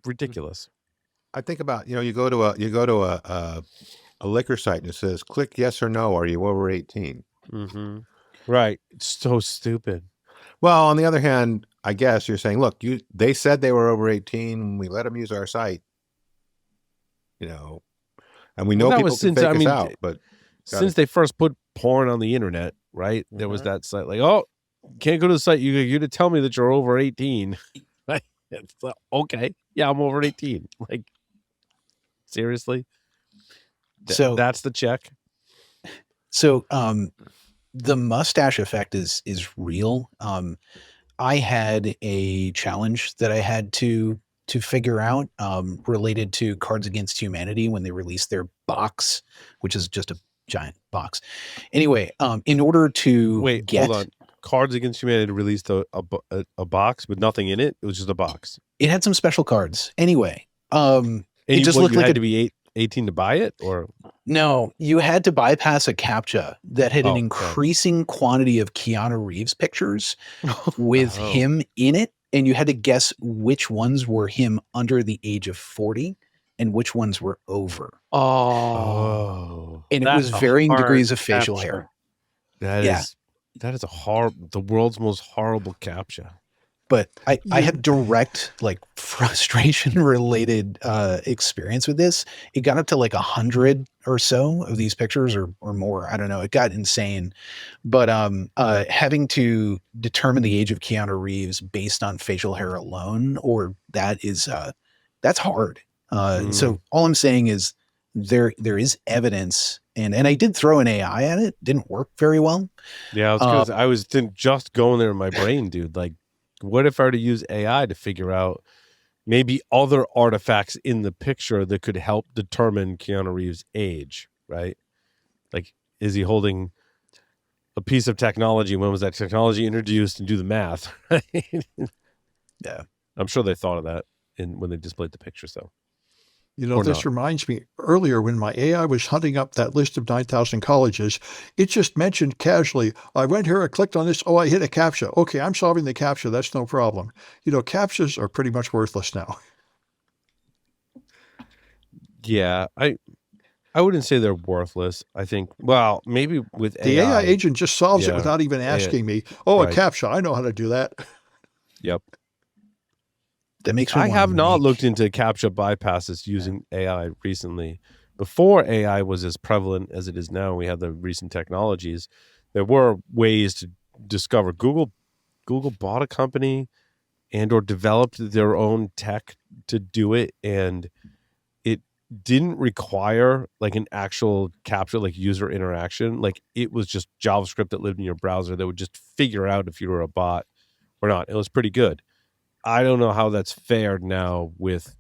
ridiculous. I think about, you go to a liquor site and it says click yes or no, are you over 18? Mm-hmm. Right. It's so stupid. Well, on the other hand, I guess you're saying, look, they said they were over 18. We let them use our site, and we know people can fake us out. But since they first put porn on the internet, right? There was that site like, oh, can't go to the site. You to tell me that you're over 18. Right? It's like, okay, yeah, I'm over 18. Like, seriously? So that's the check. So the mustache effect is real. I had a challenge that I had to figure out related to Cards Against Humanity when they released their box, which is just a giant box. Anyway, in order to hold on. Cards Against Humanity released a box with nothing in it. It was just a box. It had some special cards. Anyway, it just looked like you had to be 18 to buy it, or no, you had to bypass a CAPTCHA that had an increasing quantity of Keanu Reeves pictures with him in it, and you had to guess which ones were him under the age of 40 and which ones were over. Oh. And it was varying degrees of facial hair. That is the world's most horrible CAPTCHA. But I have direct like frustration related experience with this. It got up to like 100 or so of these pictures or more. I don't know. It got insane. But having to determine the age of Keanu Reeves based on facial hair alone, or that's hard. So all I'm saying is there is evidence, and I did throw an AI at it. Didn't work very well. Yeah, I was just going there in my brain, dude. Like, what if I were to use AI to figure out maybe other artifacts in the picture that could help determine Keanu Reeves' age, right? Like, is he holding a piece of technology? When was that technology introduced? And do the math, right? Yeah. I'm sure they thought of that when they displayed the picture, so. You know, this reminds me, earlier when my AI was hunting up that list of 9,000 colleges, it just mentioned casually, I went here, I clicked on this, I hit a CAPTCHA. Okay, I'm solving the CAPTCHA, that's no problem. You know, CAPTCHAs are pretty much worthless now. Yeah, I wouldn't say they're worthless. I think, well, maybe with the AI agent just solves it without even asking me, a CAPTCHA, I know how to do that. Yep. That makes me I have not looked into CAPTCHA bypasses using AI recently. Before AI was as prevalent as it is now, we had the recent technologies. There were ways to discover. Google bought a company and or developed their own tech to do it, and it didn't require like an actual CAPTCHA, like user interaction. Like, it was just JavaScript that lived in your browser that would just figure out if you were a bot or not. It was pretty good. I don't know how that's fared now with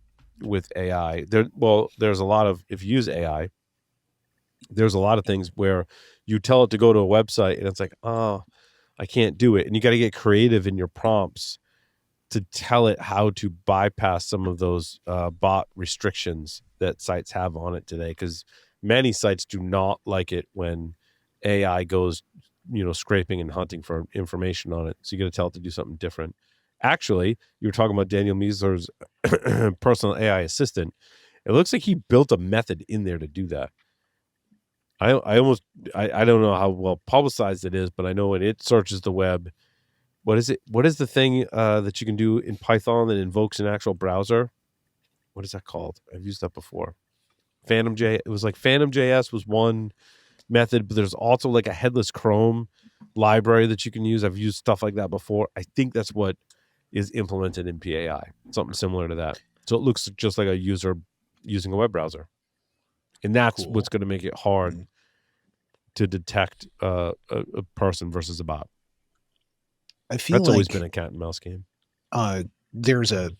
AI. There's a lot of, if you use AI, there's a lot of things where you tell it to go to a website and it's like, oh, I can't do it. And you got to get creative in your prompts to tell it how to bypass some of those bot restrictions that sites have on it today. Because many sites do not like it when AI goes, scraping and hunting for information on it. So you got to tell it to do something different. Actually, you were talking about Daniel Miessler's personal AI assistant. It looks like he built a method in there to do that. I don't know how well publicized it is, but I know when it searches the web, what is it? What is the thing that you can do in Python that invokes an actual browser? What is that called? I've used that before. It was like Phantom.js was one method, but there's also like a headless Chrome library that you can use. I've used stuff like that before. I think that's what is implemented in PAI, something similar to that. So it looks just like a user using a web browser. And that's what's going to make it hard to detect a person versus a bot. I feel that's always been a cat and mouse game. There's a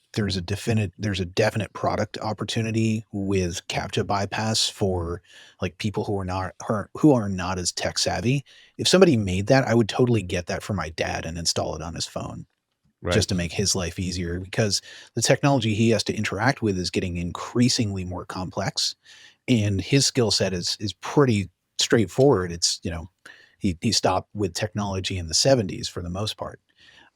definite product opportunity with CAPTCHA bypass for like people who are not as tech savvy. If somebody made that, I would totally get that for my dad and install it on his phone. Right. Just to make his life easier, because the technology he has to interact with is getting increasingly more complex, and his skill set is pretty straightforward. It's, he stopped with technology in the 70s for the most part.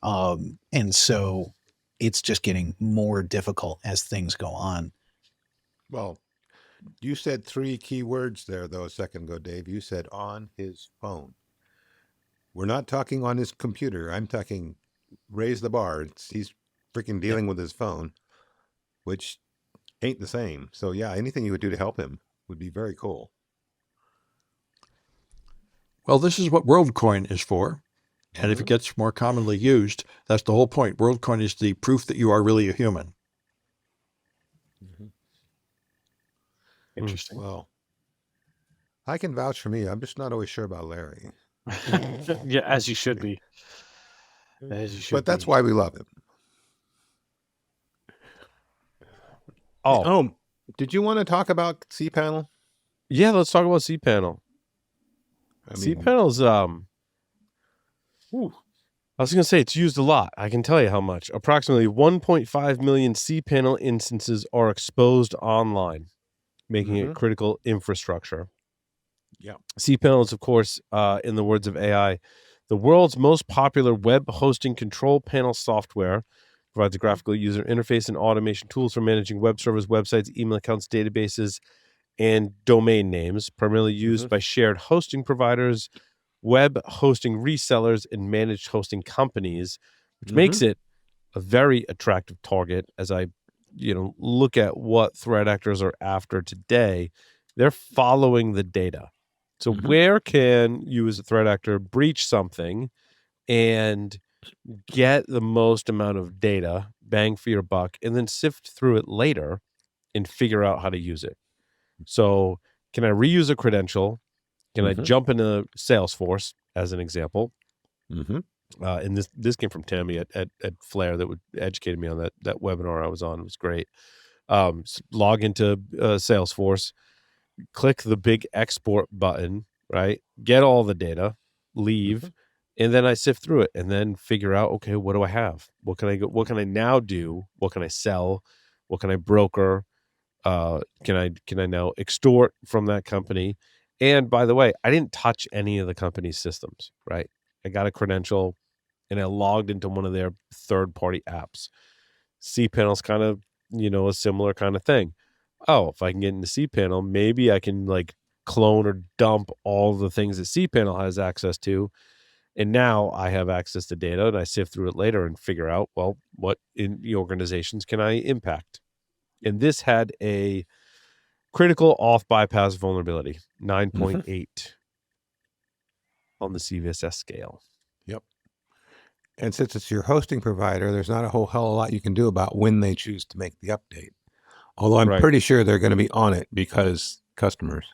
And so it's just getting more difficult as things go on. Well, you said 3 key words there, though, a second ago, Dave. You said on his phone. We're not talking on his computer. I'm talking raise the bar. He's freaking dealing with his phone, which ain't the same. So yeah, anything you would do to help him would be very cool. Well, this is what WorldCoin is for. And if it gets more commonly used, that's the whole point. WorldCoin is the proof that you are really a human. Mm-hmm. Interesting. Well, I can vouch for me. I'm just not always sure about Larry. Yeah, as you should be. As you should But that's be. why we love him. Oh, did you want to talk about cPanel? Yeah, let's talk about cPanel. cPanel's I was going to say it's used a lot. I can tell you how much. Approximately 1.5 million cPanel instances are exposed online, making it critical infrastructure. Yeah. cPanel is, of course, in the words of AI, the world's most popular web hosting control panel software. Provides a graphical user interface and automation tools for managing web servers, websites, email accounts, databases, and domain names, primarily used by shared hosting providers, web hosting resellers, and managed hosting companies, which makes it a very attractive target. As I, look at what threat actors are after today, they're following the data. So where can you as a threat actor breach something and get the most amount of data, bang for your buck, and then sift through it later and figure out how to use it? So can I reuse a credential? Can I jump into Salesforce as an example? And this came from Tammy at Flare that educated me on that webinar I was on. It was great. Log into Salesforce, click the big export button, right? Get all the data, leave, and then I sift through it and then figure out, okay, what do I have? What can I now do? What can I sell? What can I broker? Can I now extort from that company? And by the way, I didn't touch any of the company's systems, right? I got a credential and I logged into one of their third-party apps. cPanel's kind of, a similar kind of thing. Oh, if I can get into cPanel, maybe I can clone or dump all the things that cPanel has access to. And now I have access to data and I sift through it later and figure out, well, what in the organizations can I impact? And this had a critical auth bypass vulnerability, 9.8 on the CVSS scale. Yep. And since it's your hosting provider, there's not a whole hell of a lot you can do about when they choose to make the update. Although I'm pretty sure they're going to be on it because customers.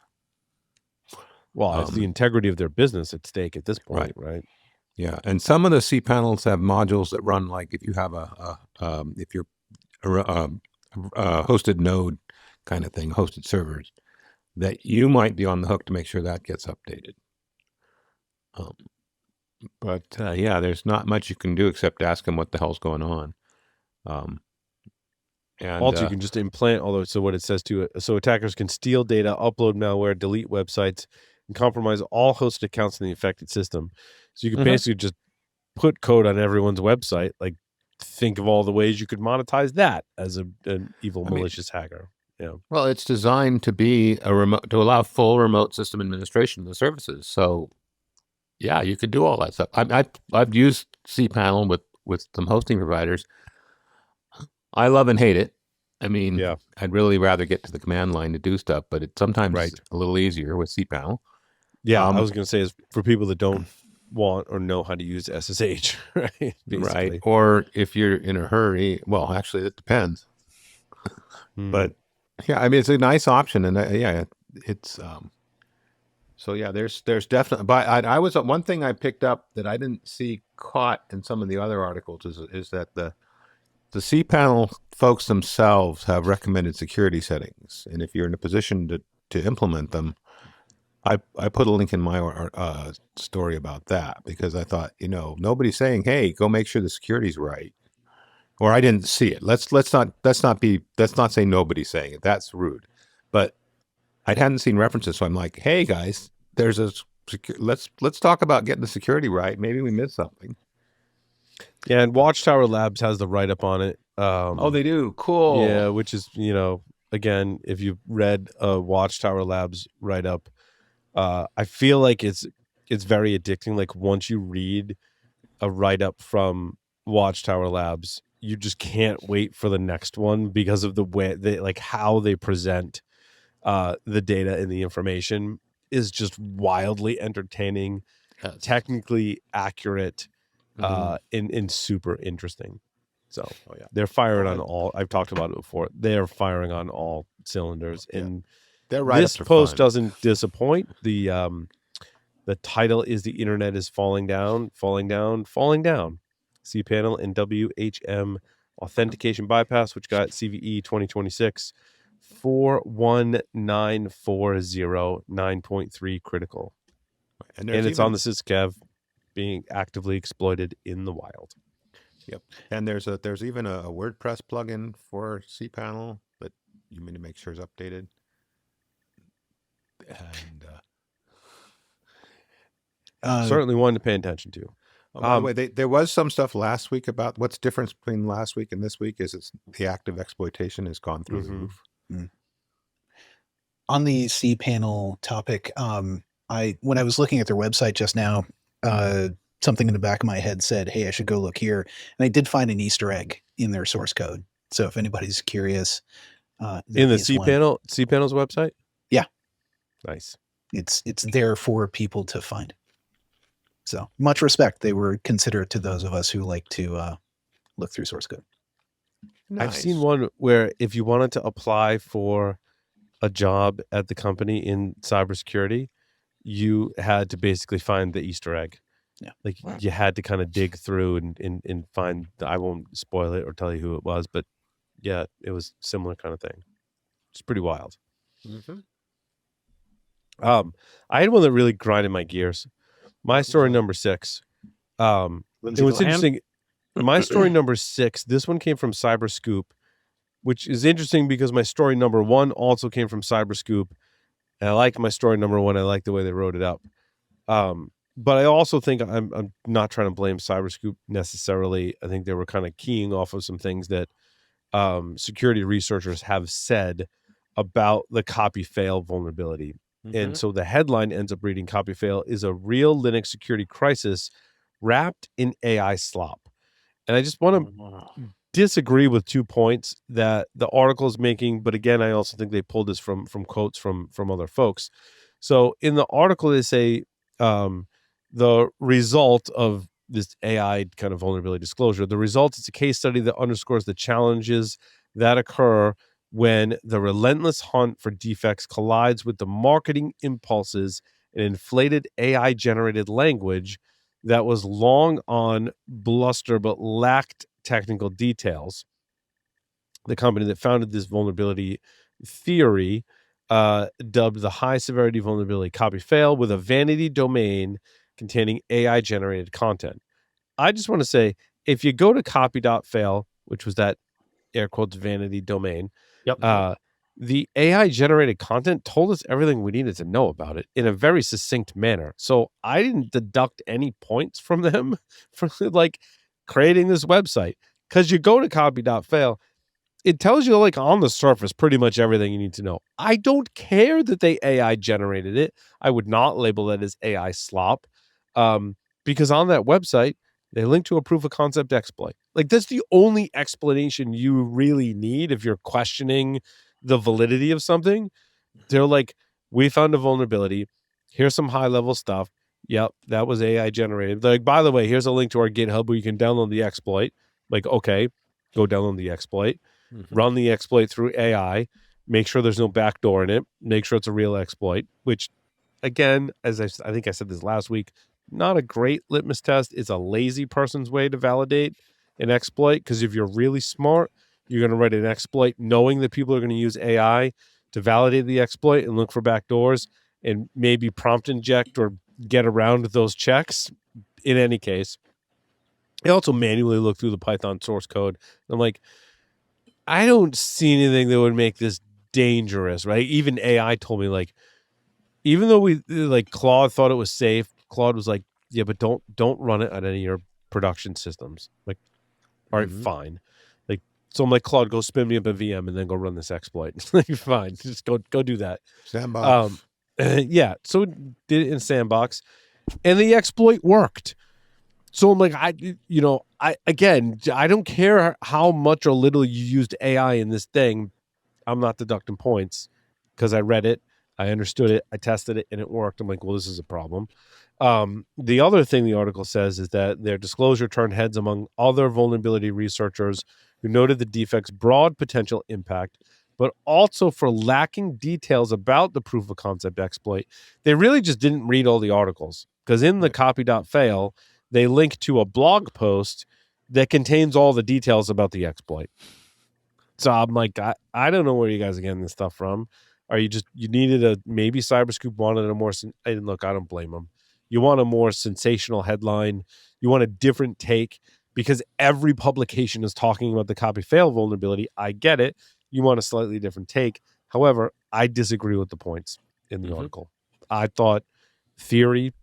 Well, it's the integrity of their business at stake at this point, right? Yeah, and some of the cPanels have modules that run like if you have if you're a hosted node kind of thing, hosted servers, that you might be on the hook to make sure that gets updated. But there's not much you can do except ask them what the hell's going on. And also, you can just implant, so what it says to it, so attackers can steal data, upload malware, delete websites, and compromise all hosted accounts in the affected system. So you can basically just put code on everyone's website. Like, think of all the ways you could monetize that as an evil, malicious hacker. Yeah. Well, it's designed to be to allow full remote system administration of the services. So, yeah, you could do all that stuff. I've used cPanel with some hosting providers. I love and hate it. I mean, I'd really rather get to the command line to do stuff, but it's sometimes a little easier with cPanel. Yeah, I was going to say is for people that don't want or know how to use SSH, right? Basically. Right. Or if you're in a hurry, well, actually, it depends. But yeah, I mean, it's a nice option, and it's so yeah. There's definitely, but I was one thing I picked up that I didn't see caught in some of the other articles is that the cPanel folks themselves have recommended security settings, and if you're in a position to implement them, I put a link in my story about that because I thought, nobody's saying, hey, go make sure the security's right. Or I didn't see it. Let's not say nobody's saying it. That's rude. But I hadn't seen references, so I'm like, hey guys, there's let's talk about getting the security right. Maybe we missed something. Yeah, and Watchtower Labs has the write-up on it. They do. Cool. Yeah, which is, again, if you've read a Watchtower Labs write-up, I feel like it's very addicting. Like once you read a write-up from Watchtower Labs, you just can't wait for the next one because of the way how they present the data and the information is just wildly entertaining, technically accurate, and super interesting. So they're firing on all. I've talked about it before. They're firing on all cylinders, and this post doesn't disappoint. The title is "The Internet is Falling Down, Falling Down, Falling Down." cPanel and WHM authentication bypass, which got CVE 2026 41940 9.3 critical. And it's on the syscav being actively exploited in the wild. Yep. And there's even a WordPress plugin for cPanel that you need to make sure is updated. And certainly one to pay attention to. By the way, there was some stuff last week about what's difference between last week and this week is it's the active exploitation has gone through the roof. Mm. On the cPanel topic, when I was looking at their website just now, something in the back of my head said, hey, I should go look here. And I did find an Easter egg in their source code. So if anybody's curious. In the cPanel's website? Yeah. Nice. It's there for people to find. So much respect. They were considerate to those of us who like to look through source code. Nice. I've seen one where if you wanted to apply for a job at the company in cybersecurity, you had to basically find the Easter egg. Yeah. Like you had to kind of dig through and find, I won't spoil it or tell you who it was, but yeah, it was similar kind of thing. It's pretty wild. Mm-hmm. I had one that really grinded my gears. My story number 6. What's interesting, my story number 6, this one came from Cyberscoop, which is interesting because my story number 1 also came from Cyberscoop. And I like my story number 1. I like the way they wrote it up. But I also think I'm not trying to blame Cyberscoop necessarily. I think they were kind of keying off of some things that security researchers have said about the copy fail vulnerability. Mm-hmm. And so the headline ends up reading, copy fail is a real Linux security crisis wrapped in AI slop. And I just want to disagree with 2 points that the article is making. But again, I also think they pulled this from quotes from other folks. So in the article, they say the result of this AI kind of vulnerability disclosure, the result is a case study that underscores the challenges that occur when the relentless hunt for defects collides with the marketing impulses and inflated AI-generated language that was long on bluster but lacked technical details. The company that founded this vulnerability theory dubbed the high-severity vulnerability copy fail with a vanity domain containing AI-generated content. I just want to say, if you go to copy.fail, which was that air quotes vanity domain, the AI generated content told us everything we needed to know about it in a very succinct manner. So I didn't deduct any points from them for like creating this website, because you go to copy.fail, it tells you like on the surface pretty much everything you need to know. I don't care that they AI generated it. I would not label that as AI slop, because on that website they link to a proof of concept exploit. Like that's the only explanation you really need if you're questioning the validity of something. They're like, we found a vulnerability. Here's some high level stuff. Yep, that was AI generated. Like, by the way, here's a link to our GitHub where you can download the exploit. Like, okay, go download the exploit, run the exploit through AI, make sure there's no backdoor in it, make sure it's a real exploit, which again, as I think I said this last week, not a great litmus test. It's a lazy person's way to validate an exploit, because if you're really smart, you're going to write an exploit knowing that people are going to use AI to validate the exploit and look for backdoors and maybe prompt inject or get around those checks. In any case, I also manually look through the Python source code. I'm like, I don't see anything that would make this dangerous, right? Even AI told me, like, even though Claude thought it was safe, Claude was like, yeah, but don't run it on any of your production systems. Like, all right, fine. Like, so I'm like, Claude, go spin me up a VM and then go run this exploit. Like, fine, just go do that. Sandbox. Yeah, so did it in Sandbox, and the exploit worked. So I'm like, I don't care how much or little you used AI in this thing. I'm not deducting points because I read it, I understood it, I tested it, and it worked. I'm like, well, this is a problem. The other thing the article says is that their disclosure turned heads among other vulnerability researchers who noted the defect's broad potential impact, but also for lacking details about the proof of concept exploit. They really just didn't read all the articles, because in the copy.fail, they link to a blog post that contains all the details about the exploit. So I'm like, I don't know where you guys are getting this stuff from. Are you needed maybe Cyberscoop wanted a more, and look, I don't blame them. You want a more sensational headline. You want a different take because every publication is talking about the copy fail vulnerability. I get it. You want a slightly different take. However, I disagree with the points in the article. I thought Theory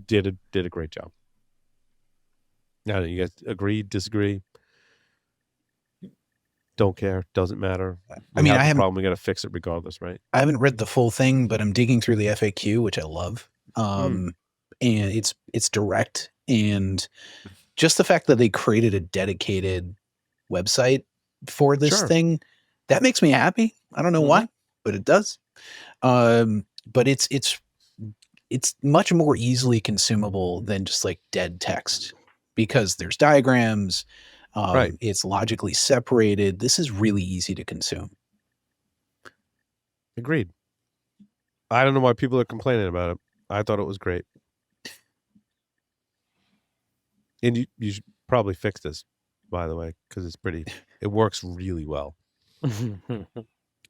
did a great job. Now, you guys agree, disagree? Don't care. Doesn't matter. I mean, I have a problem. We got to fix it regardless, right? I haven't read the full thing, but I'm digging through the FAQ, which I love. And it's direct, and just the fact that they created a dedicated website for this thing, that makes me happy. I don't know why, but it does. But it's much more easily consumable than just like dead text because there's diagrams. Right. It's logically separated. This is really easy to consume. Agreed. I don't know why people are complaining about it. I thought it was great. And you should probably fix this, by the way, because it works really well. And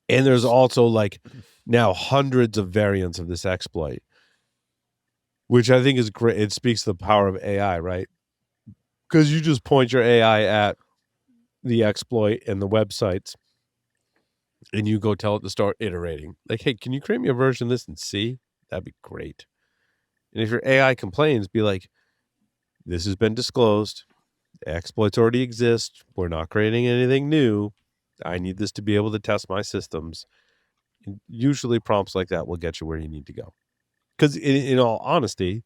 there's also like now hundreds of variants of this exploit, which I think is great. It speaks to the power of AI, right? Because you just point your AI at the exploit and the websites, and you go tell it to start iterating. Like, hey, can you create me a version of this in C? That'd be great. And if your AI complains, be like, this has been disclosed. The exploits already exist. We're not creating anything new. I need this to be able to test my systems. And usually prompts like that will get you where you need to go. Because in all honesty,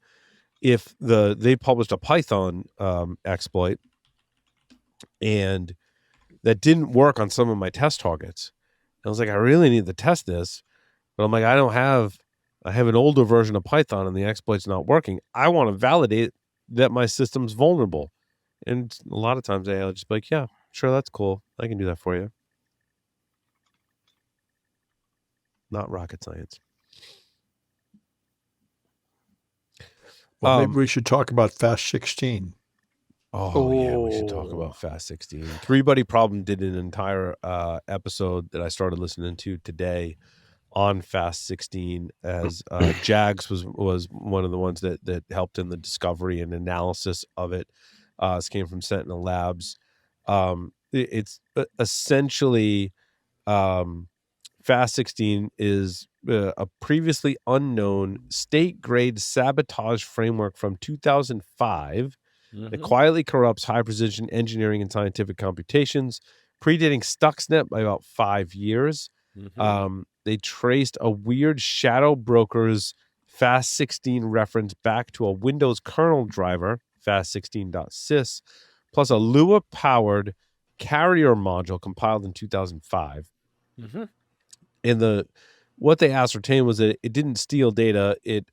if they published a Python exploit and that didn't work on some of my test targets, I was like, I really need to test this, but I'm like, I have an older version of Python and the exploit's not working. I want to validate that my system's vulnerable. And a lot of times I'll just be like, yeah, sure, that's cool. I can do that for you. Not rocket science. Well, maybe we should talk about Fast 16. Yeah, we should talk about Fast 16. Three Buddy Problem did an entire episode that I started listening to today on Fast 16 as Jags was one of the ones that helped in the discovery and analysis of it. This came from Sentinel Labs. It's essentially Fast 16 is a previously unknown state-grade sabotage framework from 2005 that quietly corrupts high-precision engineering and scientific computations, predating Stuxnet by about 5 years. They traced a weird shadow broker's Fast 16 reference back to a Windows kernel driver, fast16.sys, plus a Lua-powered carrier module compiled in 2005. And what they ascertained was that it didn't steal data. It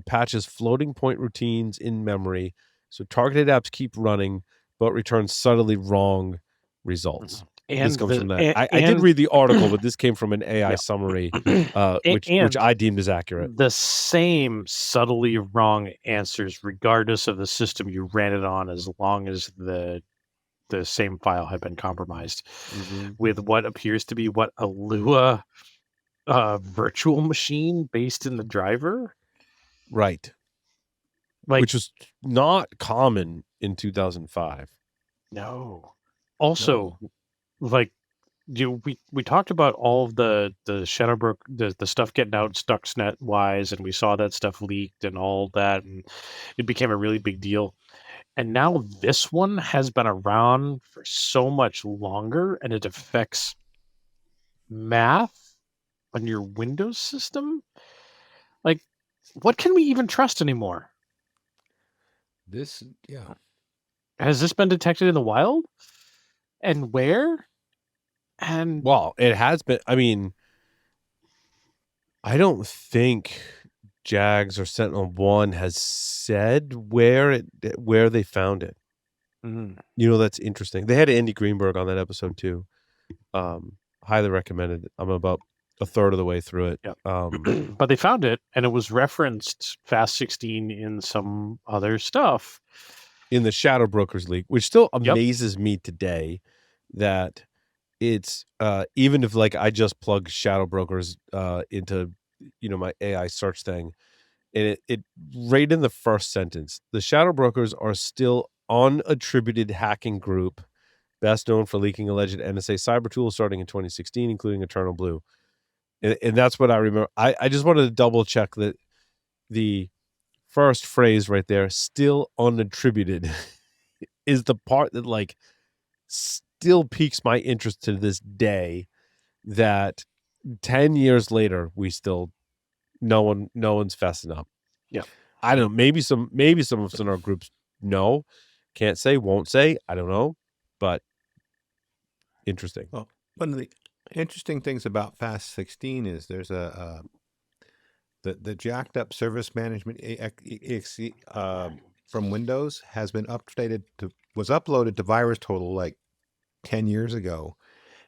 patches floating point routines in memory. So targeted apps keep running, but return subtly wrong results. And this comes from that. I did read the article, but this came from an AI summary, which I deemed as accurate. The same subtly wrong answers, regardless of the system you ran it on, as long as the same file had been compromised with what appears to be a Lua virtual machine based in the driver. Right. Which was not common in 2005. No. Also, we talked about all of the Shadowbrook, the stuff getting out Stuxnet wise, and we saw that stuff leaked and all that, and it became a really big deal. And now this one has been around for so much longer, and it affects math on your Windows system. Like, what can we even trust anymore? Has this been detected in the wild? And where? And well, it has been. I mean, I don't think Jags or Sentinel-1 has said where they found it. You know, that's interesting. They had Andy Greenberg on that episode too. Highly recommended. I'm about a third of the way through it. Yep. But they found it, and it was referenced Fast 16 in some other stuff. in the Shadow Brokers leak, which still amazes me today that it's even if like I just plug Shadow Brokers into my AI search thing, and it right in the first sentence, the Shadow Brokers are still unattributed hacking group best known for leaking alleged NSA cyber tools starting in 2016, including Eternal Blue. And that's what I remember. I just wanted to double check that the first phrase right there, still unattributed, is the part that like still piques my interest to this day, that 10 years later we still no one's fessing up. Yeah. I don't know, maybe some of us in our groups know, can't say, won't say, I don't know, but interesting. Well, one of the interesting things about FAST16 is there's the jacked up service management exe from Windows was uploaded to VirusTotal like 10 years ago,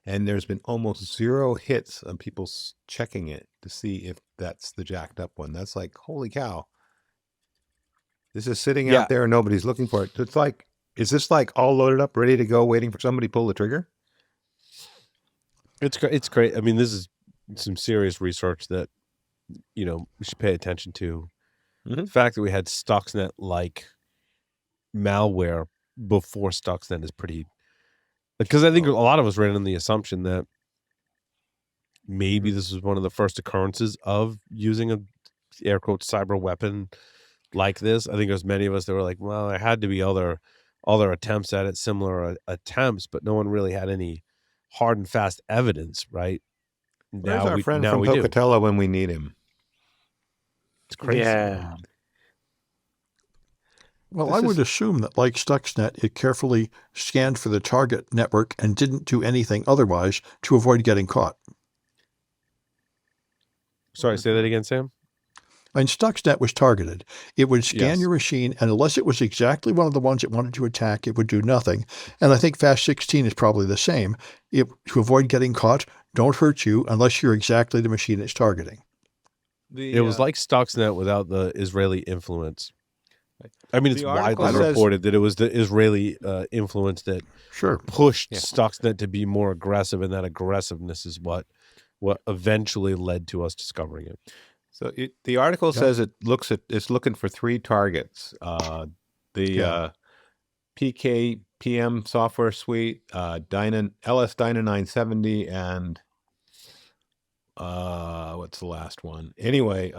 and there's been almost 0 hits on people checking it to see if that's the jacked up one. That's like, holy cow. This is sitting out there and nobody's looking for it. It's like, is this like all loaded up, ready to go, waiting for somebody to pull the trigger? It's great. I mean, this is some serious research that, we should pay attention to. Mm-hmm. The fact that we had Stuxnet like malware before Stuxnet is pretty, because I think a lot of us ran on the assumption that maybe this was one of the first occurrences of using a air quotes cyber weapon like this. I think there's many of us that were like, well, there had to be other attempts at it, similar attempts, but no one really had any hard and fast evidence, right? Where's our friend from Pocatello when we need him? It's crazy. Yeah. Well, I would assume that, like Stuxnet, it carefully scanned for the target network and didn't do anything otherwise to avoid getting caught. Sorry, say that again, Sam? And Stuxnet was targeted. It would scan your machine, and unless it was exactly one of the ones it wanted to attack, it would do nothing. And I think FAST16 is probably the same. To avoid getting caught, don't hurt you unless you're exactly the machine it's targeting. It was like Stuxnet without the Israeli influence. I mean, it's widely reported that it was the Israeli influence that pushed Stuxnet to be more aggressive, and that aggressiveness is what eventually led to us discovering it. So the article says it's looking for 3 targets: the PKPM software suite, LS Dyna 970, and what's the last one? Anyway,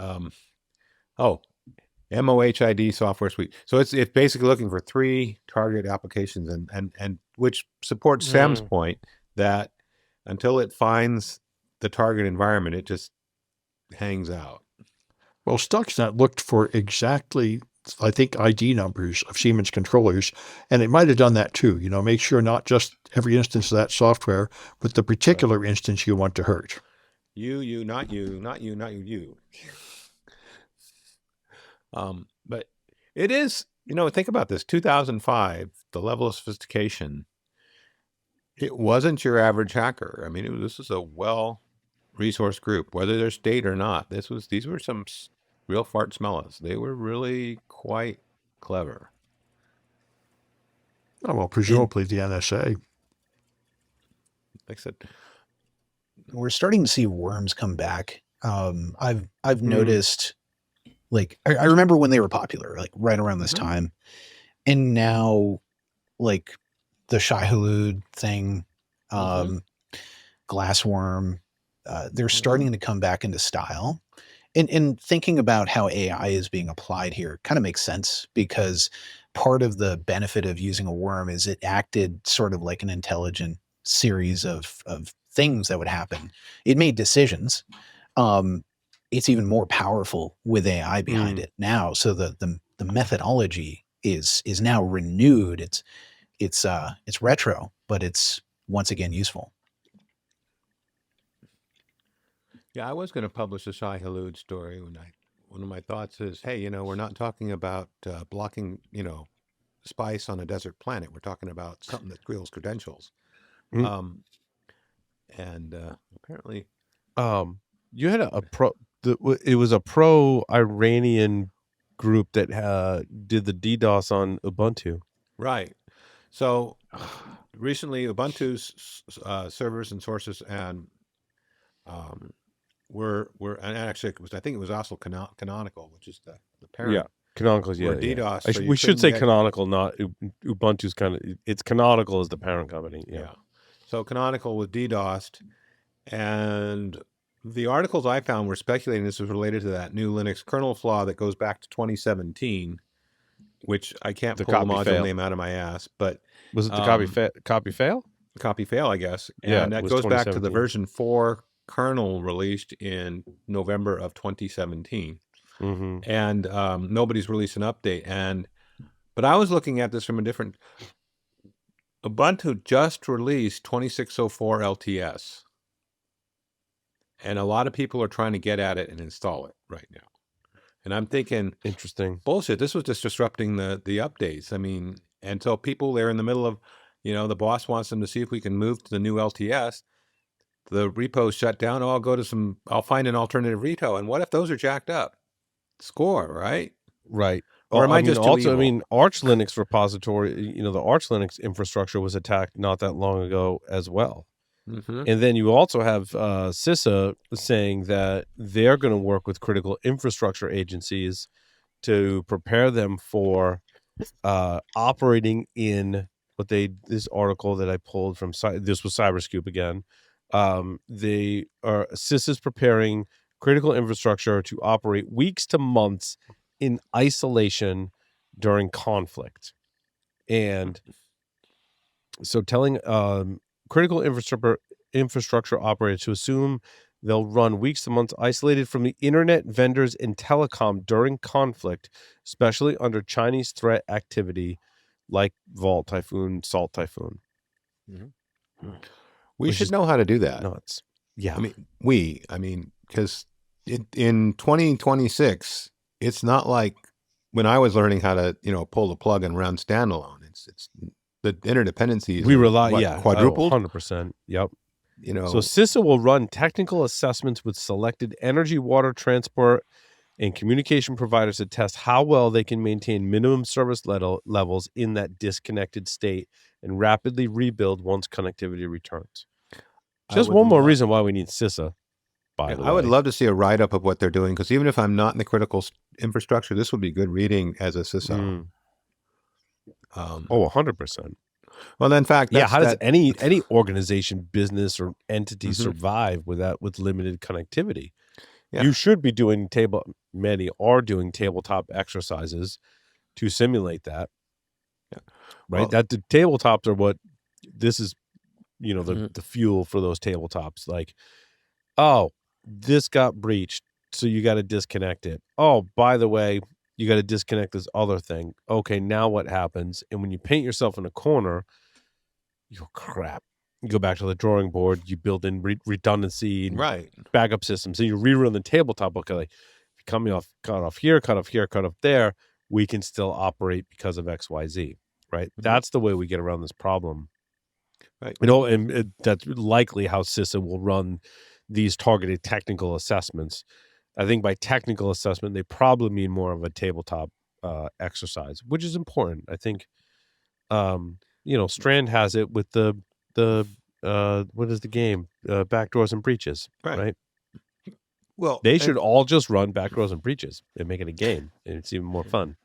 MOHID software suite. So it's basically looking for 3 target applications, and which supports Sam's point that until it finds the target environment, it just hangs out. Well, Stuxnet looked for exactly, I think, ID numbers of Siemens controllers, and it might have done that too. Make sure not just every instance of that software, but the particular instance you want to hurt. You, not you, not you, not you. But it is, think about this, 2005, the level of sophistication, it wasn't your average hacker. I mean, this is a well-resourced group, whether they're state or not. These were some real fart smellers. They were really quite clever. Oh, well, presumably the NSA. Like I said, we're starting to see worms come back. I've noticed, like, I remember when they were popular, like right around this time, and now, like the Shai-Hulud thing, Glassworm, they're starting to come back into style. And thinking about how AI is being applied here kind of makes sense, because part of the benefit of using a worm is it acted sort of like an intelligent series of things that would happen. It made decisions. It's even more powerful with AI behind it now. So the methodology is now renewed. It's retro, but it's once again useful. Yeah, I was going to publish a Shai-Hulud story one of my thoughts is, hey, we're not talking about blocking, spice on a desert planet. We're talking about something that steals credentials. And apparently, you had it was a pro-Iranian group that did the DDoS on Ubuntu. Right. So recently, Ubuntu's servers and sources and were and actually I think it was also Canonical, which is the parent. Yeah, Canonical's were DDoS. Yeah. So we should say Canonical, not Ubuntu's it's Canonical as the parent company. Yeah. So Canonical was DDoSed, and the articles I found were speculating this was related to that new Linux kernel flaw that goes back to 2017, which I can't pull the module name out of my ass. But was it the copy fail? Copy fail, I guess. Yeah, and that goes back to the version 4 kernel released in November of 2017. Mm-hmm. And nobody's released an update. But I was looking at this from a different. Ubuntu just released 2604 LTS, and a lot of people are trying to get at it and install it right now. And I'm thinking, interesting bullshit. This was just disrupting the updates. I mean, and so people, they're in the middle of, the boss wants them to see if we can move to the new LTS. The repo's shut down. Oh, I'll find an alternative repo. And what if those are jacked up? Score, right? Right. Or am I just also? evil? Arch Linux repository. The Arch Linux infrastructure was attacked not that long ago as well. Mm-hmm. And then you also have CISA saying that they're going to work with critical infrastructure agencies to prepare them for operating in this article that I pulled from. This was Cyberscoop again. CISA's preparing critical infrastructure to operate weeks to months in isolation during conflict. And so telling critical infrastructure operators to assume they'll run weeks to months isolated from the internet vendors and telecom during conflict, especially under Chinese threat activity like Vault Typhoon, Salt Typhoon. Mm-hmm. We should know how to do that. Nuts. Yeah. Because in 2026, it's not like when I was learning how to, pull the plug and run standalone. It's the interdependencies. We rely, quadrupled. 100%. Yep. So CISA will run technical assessments with selected energy, water, transport, and communication providers to test how well they can maintain minimum service levels in that disconnected state and rapidly rebuild once connectivity returns. Just one more reason why we need CISA. By the way, I would love to see a write-up of what they're doing, because even if I'm not in the critical infrastructure, this would be good reading as a CISO. 100%. Well, in fact, how does any organization, business, or entity survive with limited connectivity? Yeah. You should be doing many are doing tabletop exercises to simulate that. Yeah. Right? Well, that the tabletops are what this is, the fuel for those tabletops. Like, oh, this got breached, so you got to disconnect it. Oh, by the way, you got to disconnect this other thing. Okay, now what happens? And when you paint yourself in a corner, you go, crap. You go back to the drawing board. You build in redundancy, and backup systems. So you rerun the tabletop. Okay, like if you cut off here, cut off there, we can still operate because of X, Y, Z. Right? Mm-hmm. That's the way we get around this problem. Right. That's likely how CISA will run these targeted technical assessments. I think by technical assessment, they probably mean more of a tabletop exercise, which is important. I think, Strand has it with the what is the game? Backdoors and breaches, right? Well, they should all just run backdoors and breaches and make it a game, and it's even more fun.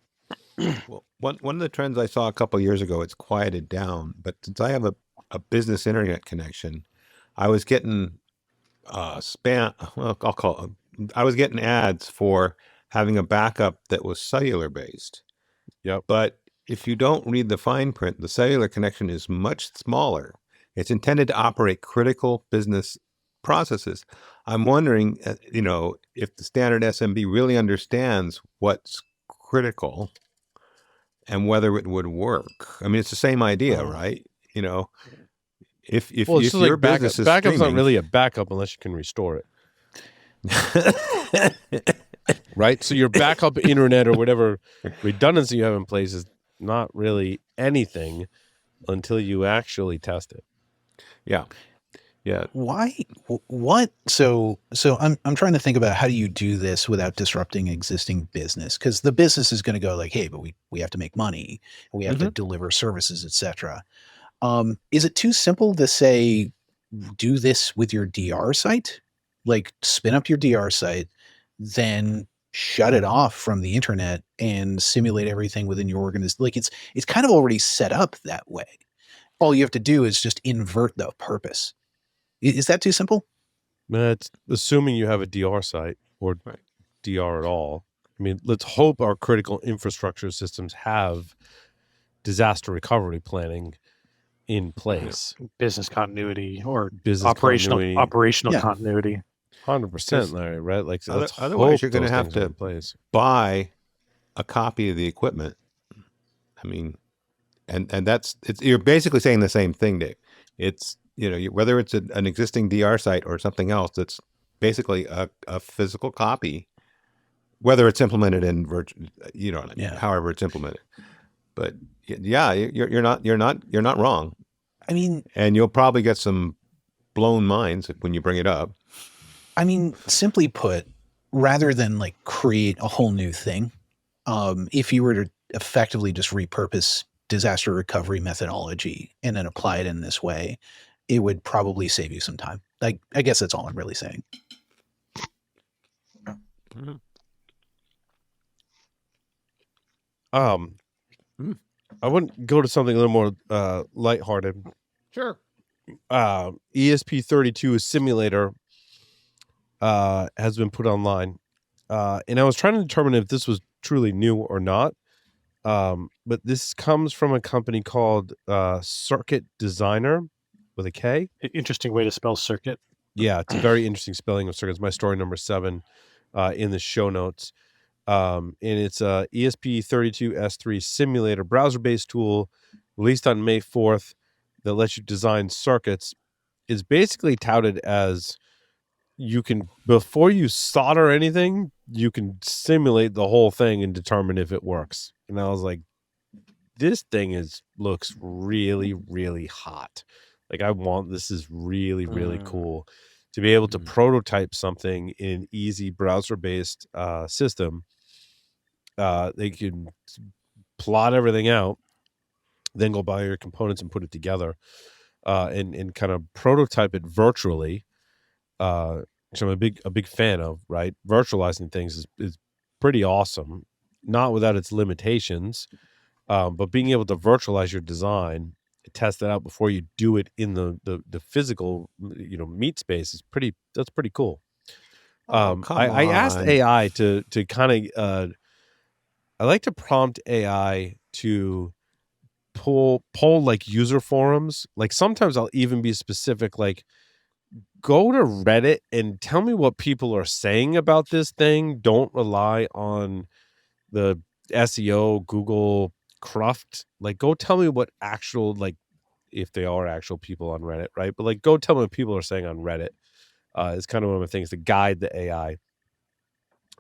Well, one of the trends I saw a couple of years ago, it's quieted down, but since I have a business internet connection, I was getting spam. Well, I'll call it. I was getting ads for having a backup that was cellular based. Yep. But if you don't read the fine print, the cellular connection is much smaller. It's intended to operate critical business processes. I'm wondering, if the standard SMB really understands what's critical and whether it would work. I mean, it's the same idea, right? If your business is backup's streaming, not really a backup unless you can restore it. Right? So your backup internet or whatever redundancy you have in place is not really anything until you actually test it. Yeah. Yeah. Why? What? So I'm trying to think about how do you do this without disrupting existing business? Because the business is going to go like, hey, but we have to make money, we have to deliver services, etc. Is it too simple to say do this with your DR site? Like spin up your DR site, then shut it off from the internet and simulate everything within your organization. Like it's kind of already set up that way. All you have to do is just invert the purpose. Is that too simple? That's assuming you have a DR site or DR at all. I mean, let's hope our critical infrastructure systems have disaster recovery planning in place. Business continuity or business operational continuity. continuity. 100%, Larry, right? Like, otherwise you're going to have to buy a copy of the equipment. I mean, and you're basically saying the same thing, Dave. It's, whether it's an existing DR site or something else, that's basically a physical copy, whether it's implemented in however it's implemented. But yeah, you're not wrong. I mean, and you'll probably get some blown minds when you bring it up. I mean, simply put, rather than like create a whole new thing, if you were to effectively just repurpose disaster recovery methodology and then apply it in this way, it would probably save you some time. I guess that's all I'm really saying. I wouldn't go to something a little more lighthearted. Sure. ESP32 simulator has been put online. And I was trying to determine if this was truly new or not. But this comes from a company called Circuit Designer with a K. Interesting way to spell circuit. Yeah, it's a very interesting spelling of circuit. It's my story number 7 in the show notes. And it's a ESP32S3 simulator browser-based tool released on May 4th that lets you design circuits. Is basically touted as you can, before you solder anything, you can simulate the whole thing and determine if it works. And I was like, this thing looks really, really hot. Like this is really, really cool to be able to prototype something in an easy browser-based system. They can plot everything out, then go buy your components and put it together, and kind of prototype it virtually, which I'm a big fan of, right? Virtualizing things is pretty awesome, not without its limitations, but being able to virtualize your design, test it out before you do it in the physical, meat space that's pretty cool. I asked AI to kind of, I like to prompt AI to pull like user forums. Like sometimes I'll even be specific, like go to Reddit and tell me what people are saying about this thing. Don't rely on the SEO, Google cruft. Like go tell me what actual, like if they are actual people on Reddit, right? But like go tell me what people are saying on Reddit. It's kind of one of the things to guide the AI.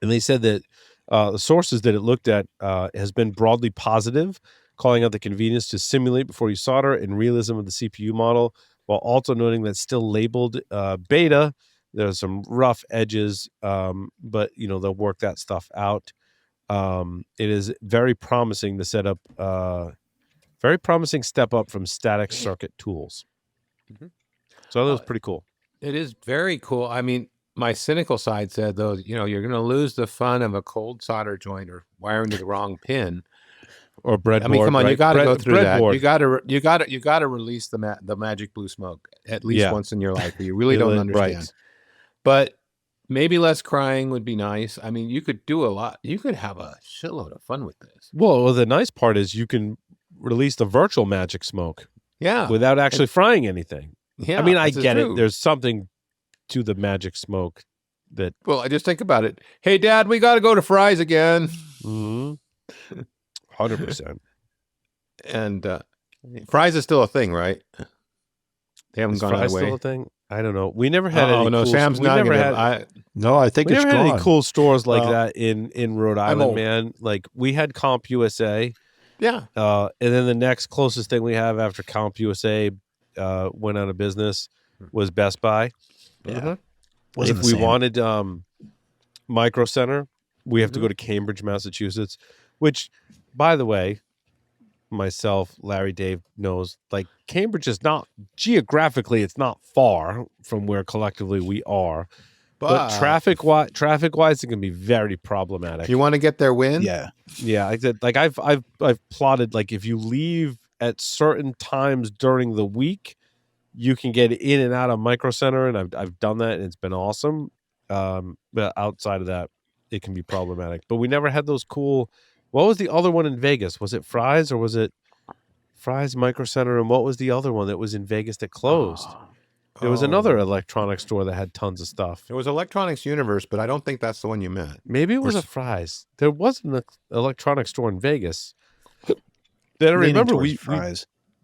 And they said that the sources that it looked at has been broadly positive, calling out the convenience to simulate before you solder and realism of the CPU model, while also noting that it's still labeled beta. There's some rough edges, but they'll work that stuff out. It is very promising to set up, very promising step up from static circuit tools. So that was pretty cool. It is very cool. I mean, my cynical side said, though, you're going to lose the fun of a cold solder joint or wiring to the wrong pin or breadboard. I mean, come on, right? You got to go through that. Breadboard. You got to release the magic blue smoke at least once in your life. You really don't understand. Right. But maybe less crying would be nice. I mean, you could do a lot. You could have a shitload of fun with this. Well, the nice part is you can release the virtual magic smoke. Yeah. Without actually frying anything. Yeah. I mean, I get it. There's something to the magic smoke that. Well, I just think about it. Hey, Dad, we got to go to Fry's again. 100%. And Fry's is still a thing, right? They haven't gone away. Still a thing? I don't know. We never had any. Oh no, cool, Sam's not gonna. No, I think it's never gone. had any cool stores like that in Rhode Island, man. Like we had Comp USA. Yeah. And then the next closest thing we have after Comp USA went out of business was Best Buy. Yeah. If we wanted Micro Center, we have to go to Cambridge, Massachusetts, which, by the way, myself, Larry, Dave knows, like Cambridge is not geographically, it's not far from where collectively we are. But traffic-wise, it can be very problematic. If you want to get their win, yeah. I've plotted, like, if you leave at certain times during the week, you can get in and out of Micro Center, and I've done that, and it's been awesome. But outside of that, it can be problematic. But we never had those cool. What was the other one in Vegas? Was it Fry's or was it Fry's Micro Center? And what was the other one that was in Vegas that closed? There was another electronics store that had tons of stuff. It was Electronics Universe, but I don't think that's the one you meant. Maybe it was a Fry's. There was an electronics store in Vegas that I remember we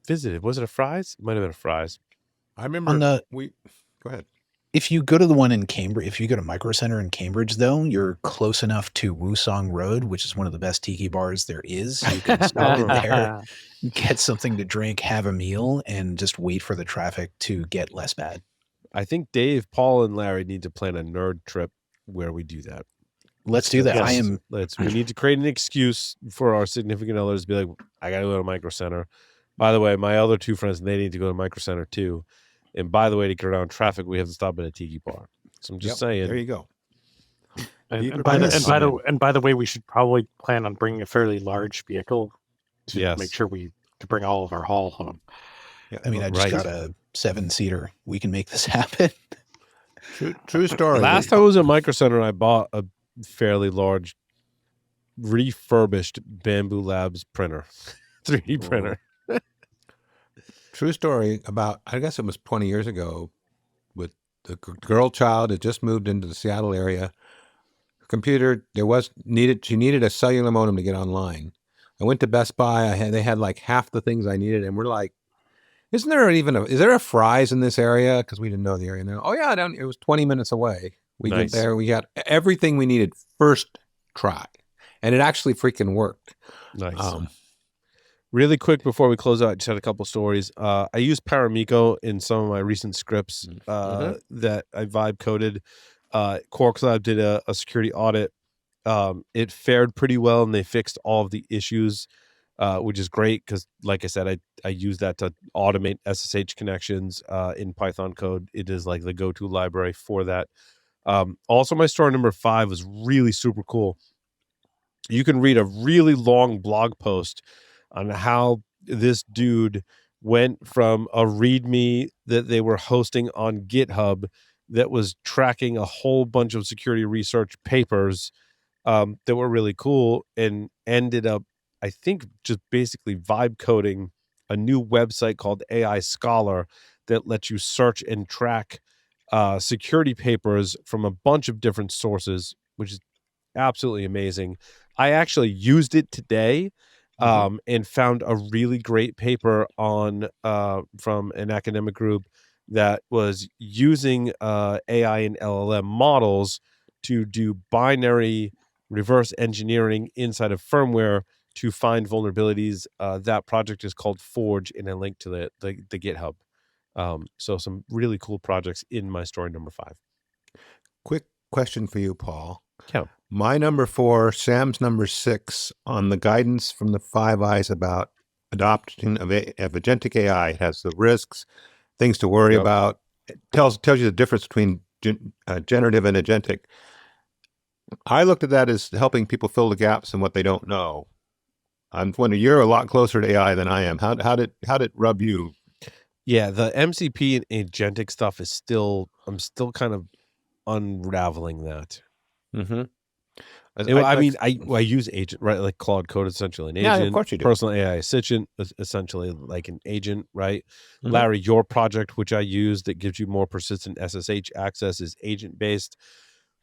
visited. Was it a Fry's? It might have been a Fry's. I remember go ahead. If you go to the one in Cambridge, if you go to Micro Center in Cambridge, though, you're close enough to Wusong Road, which is one of the best tiki bars there is. You can stop in there, get something to drink, have a meal, and just wait for the traffic to get less bad. I think Dave, Paul, and Larry need to plan a nerd trip where we do that. Let's do that. Yes. We need to create an excuse for our significant others to be like, I got to go to Micro Center. By the way, my other two friends, they need to go to Micro Center too. And by the way, to get around traffic, we have to stop at a tiki bar. So I'm just saying. There you go. And by the way, we should probably plan on bringing a fairly large vehicle to make sure to bring all of our haul home. Yeah, I mean, I just got a 7-seater. We can make this happen. True story. Last time I was at Micro Center, I bought a fairly large refurbished Bamboo Labs printer, 3D printer. True story about, I guess it was 20 years ago, with the girl child had just moved into the Seattle area. Her computer, she needed a cellular modem to get online. I went to Best Buy. They had like half the things I needed, and we're like, is there a Fry's in this area? Because we didn't know the area. And oh yeah, it was 20 minutes away. We went there. We got everything we needed first try, and it actually freaking worked. Nice. Really quick before we close out, I just had a couple stories. I used Paramiko in some of my recent scripts that I vibe coded. Quarks Lab did a security audit. It fared pretty well, and they fixed all of the issues, which is great because, like I said, I use that to automate SSH connections in Python code. It is like the go-to library for that. Also, my story number 5 was really super cool. You can read a really long blog post on how this dude went from a README that they were hosting on GitHub that was tracking a whole bunch of security research papers that were really cool, and ended up, I think, just basically vibe coding a new website called AI Scholar that lets you search and track security papers from a bunch of different sources, which is absolutely amazing. I actually used it today. And found a really great paper on from an academic group that was using AI and LLM models to do binary reverse engineering inside of firmware to find vulnerabilities. That project is called Forge, and I linked to the GitHub. So some really cool projects in my story number 5. Quick question for you, Paul. Yeah. My number 4, Sam's number 6 on the guidance from the Five Eyes about adoption of agentic AI. It has the risks, things to worry about. It tells you the difference between generative and agentic. I looked at that as helping people fill the gaps in what they don't know. I'm wondering, you're a lot closer to AI than I am. How did it rub you? Yeah, the MCP and agentic stuff is I'm still kind of unraveling that. Mm-hmm. I use agent, right? Like Claude Code, essentially an agent. Yeah, of course you do. Personal AI assistant, essentially like an agent, right? Mm-hmm. Larry, your project, which I use that gives you more persistent SSH access, is agent based.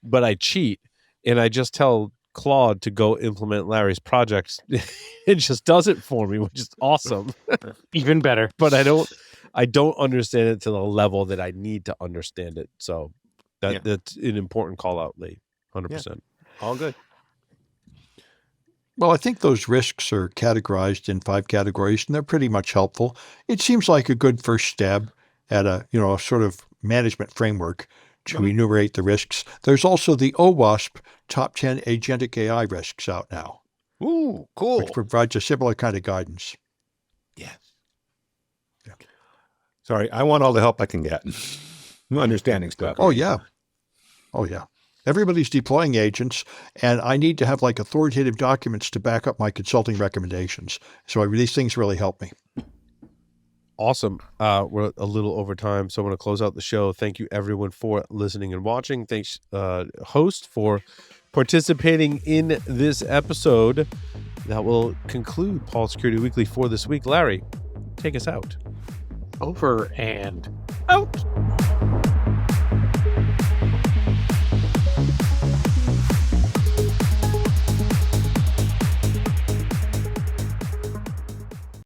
But I cheat, and I just tell Claude to go implement Larry's project. It just does it for me, which is awesome. Even better. But I don't understand it to the level that I need to understand it. So that's an important call out, Lee. 100%. Yeah. All good. Well, I think those risks are categorized in 5 categories, and they're pretty much helpful. It seems like a good first step. at a sort of management framework to enumerate the risks. There's also the OWASP Top 10 Agentic AI Risks out now. Ooh, cool. Which provides a similar kind of guidance. Yes. Yeah. Sorry, I want all the help I can get. I'm understanding stuff. Oh, yeah. Everybody's deploying agents, and I need to have like authoritative documents to back up my consulting recommendations. So these things really help me. Awesome. We're a little over time, so I want to close out the show. Thank you, everyone, for listening and watching. Thanks, host, for participating in this episode. That will conclude Paul Security Weekly for this week. Larry, take us out. Over and out.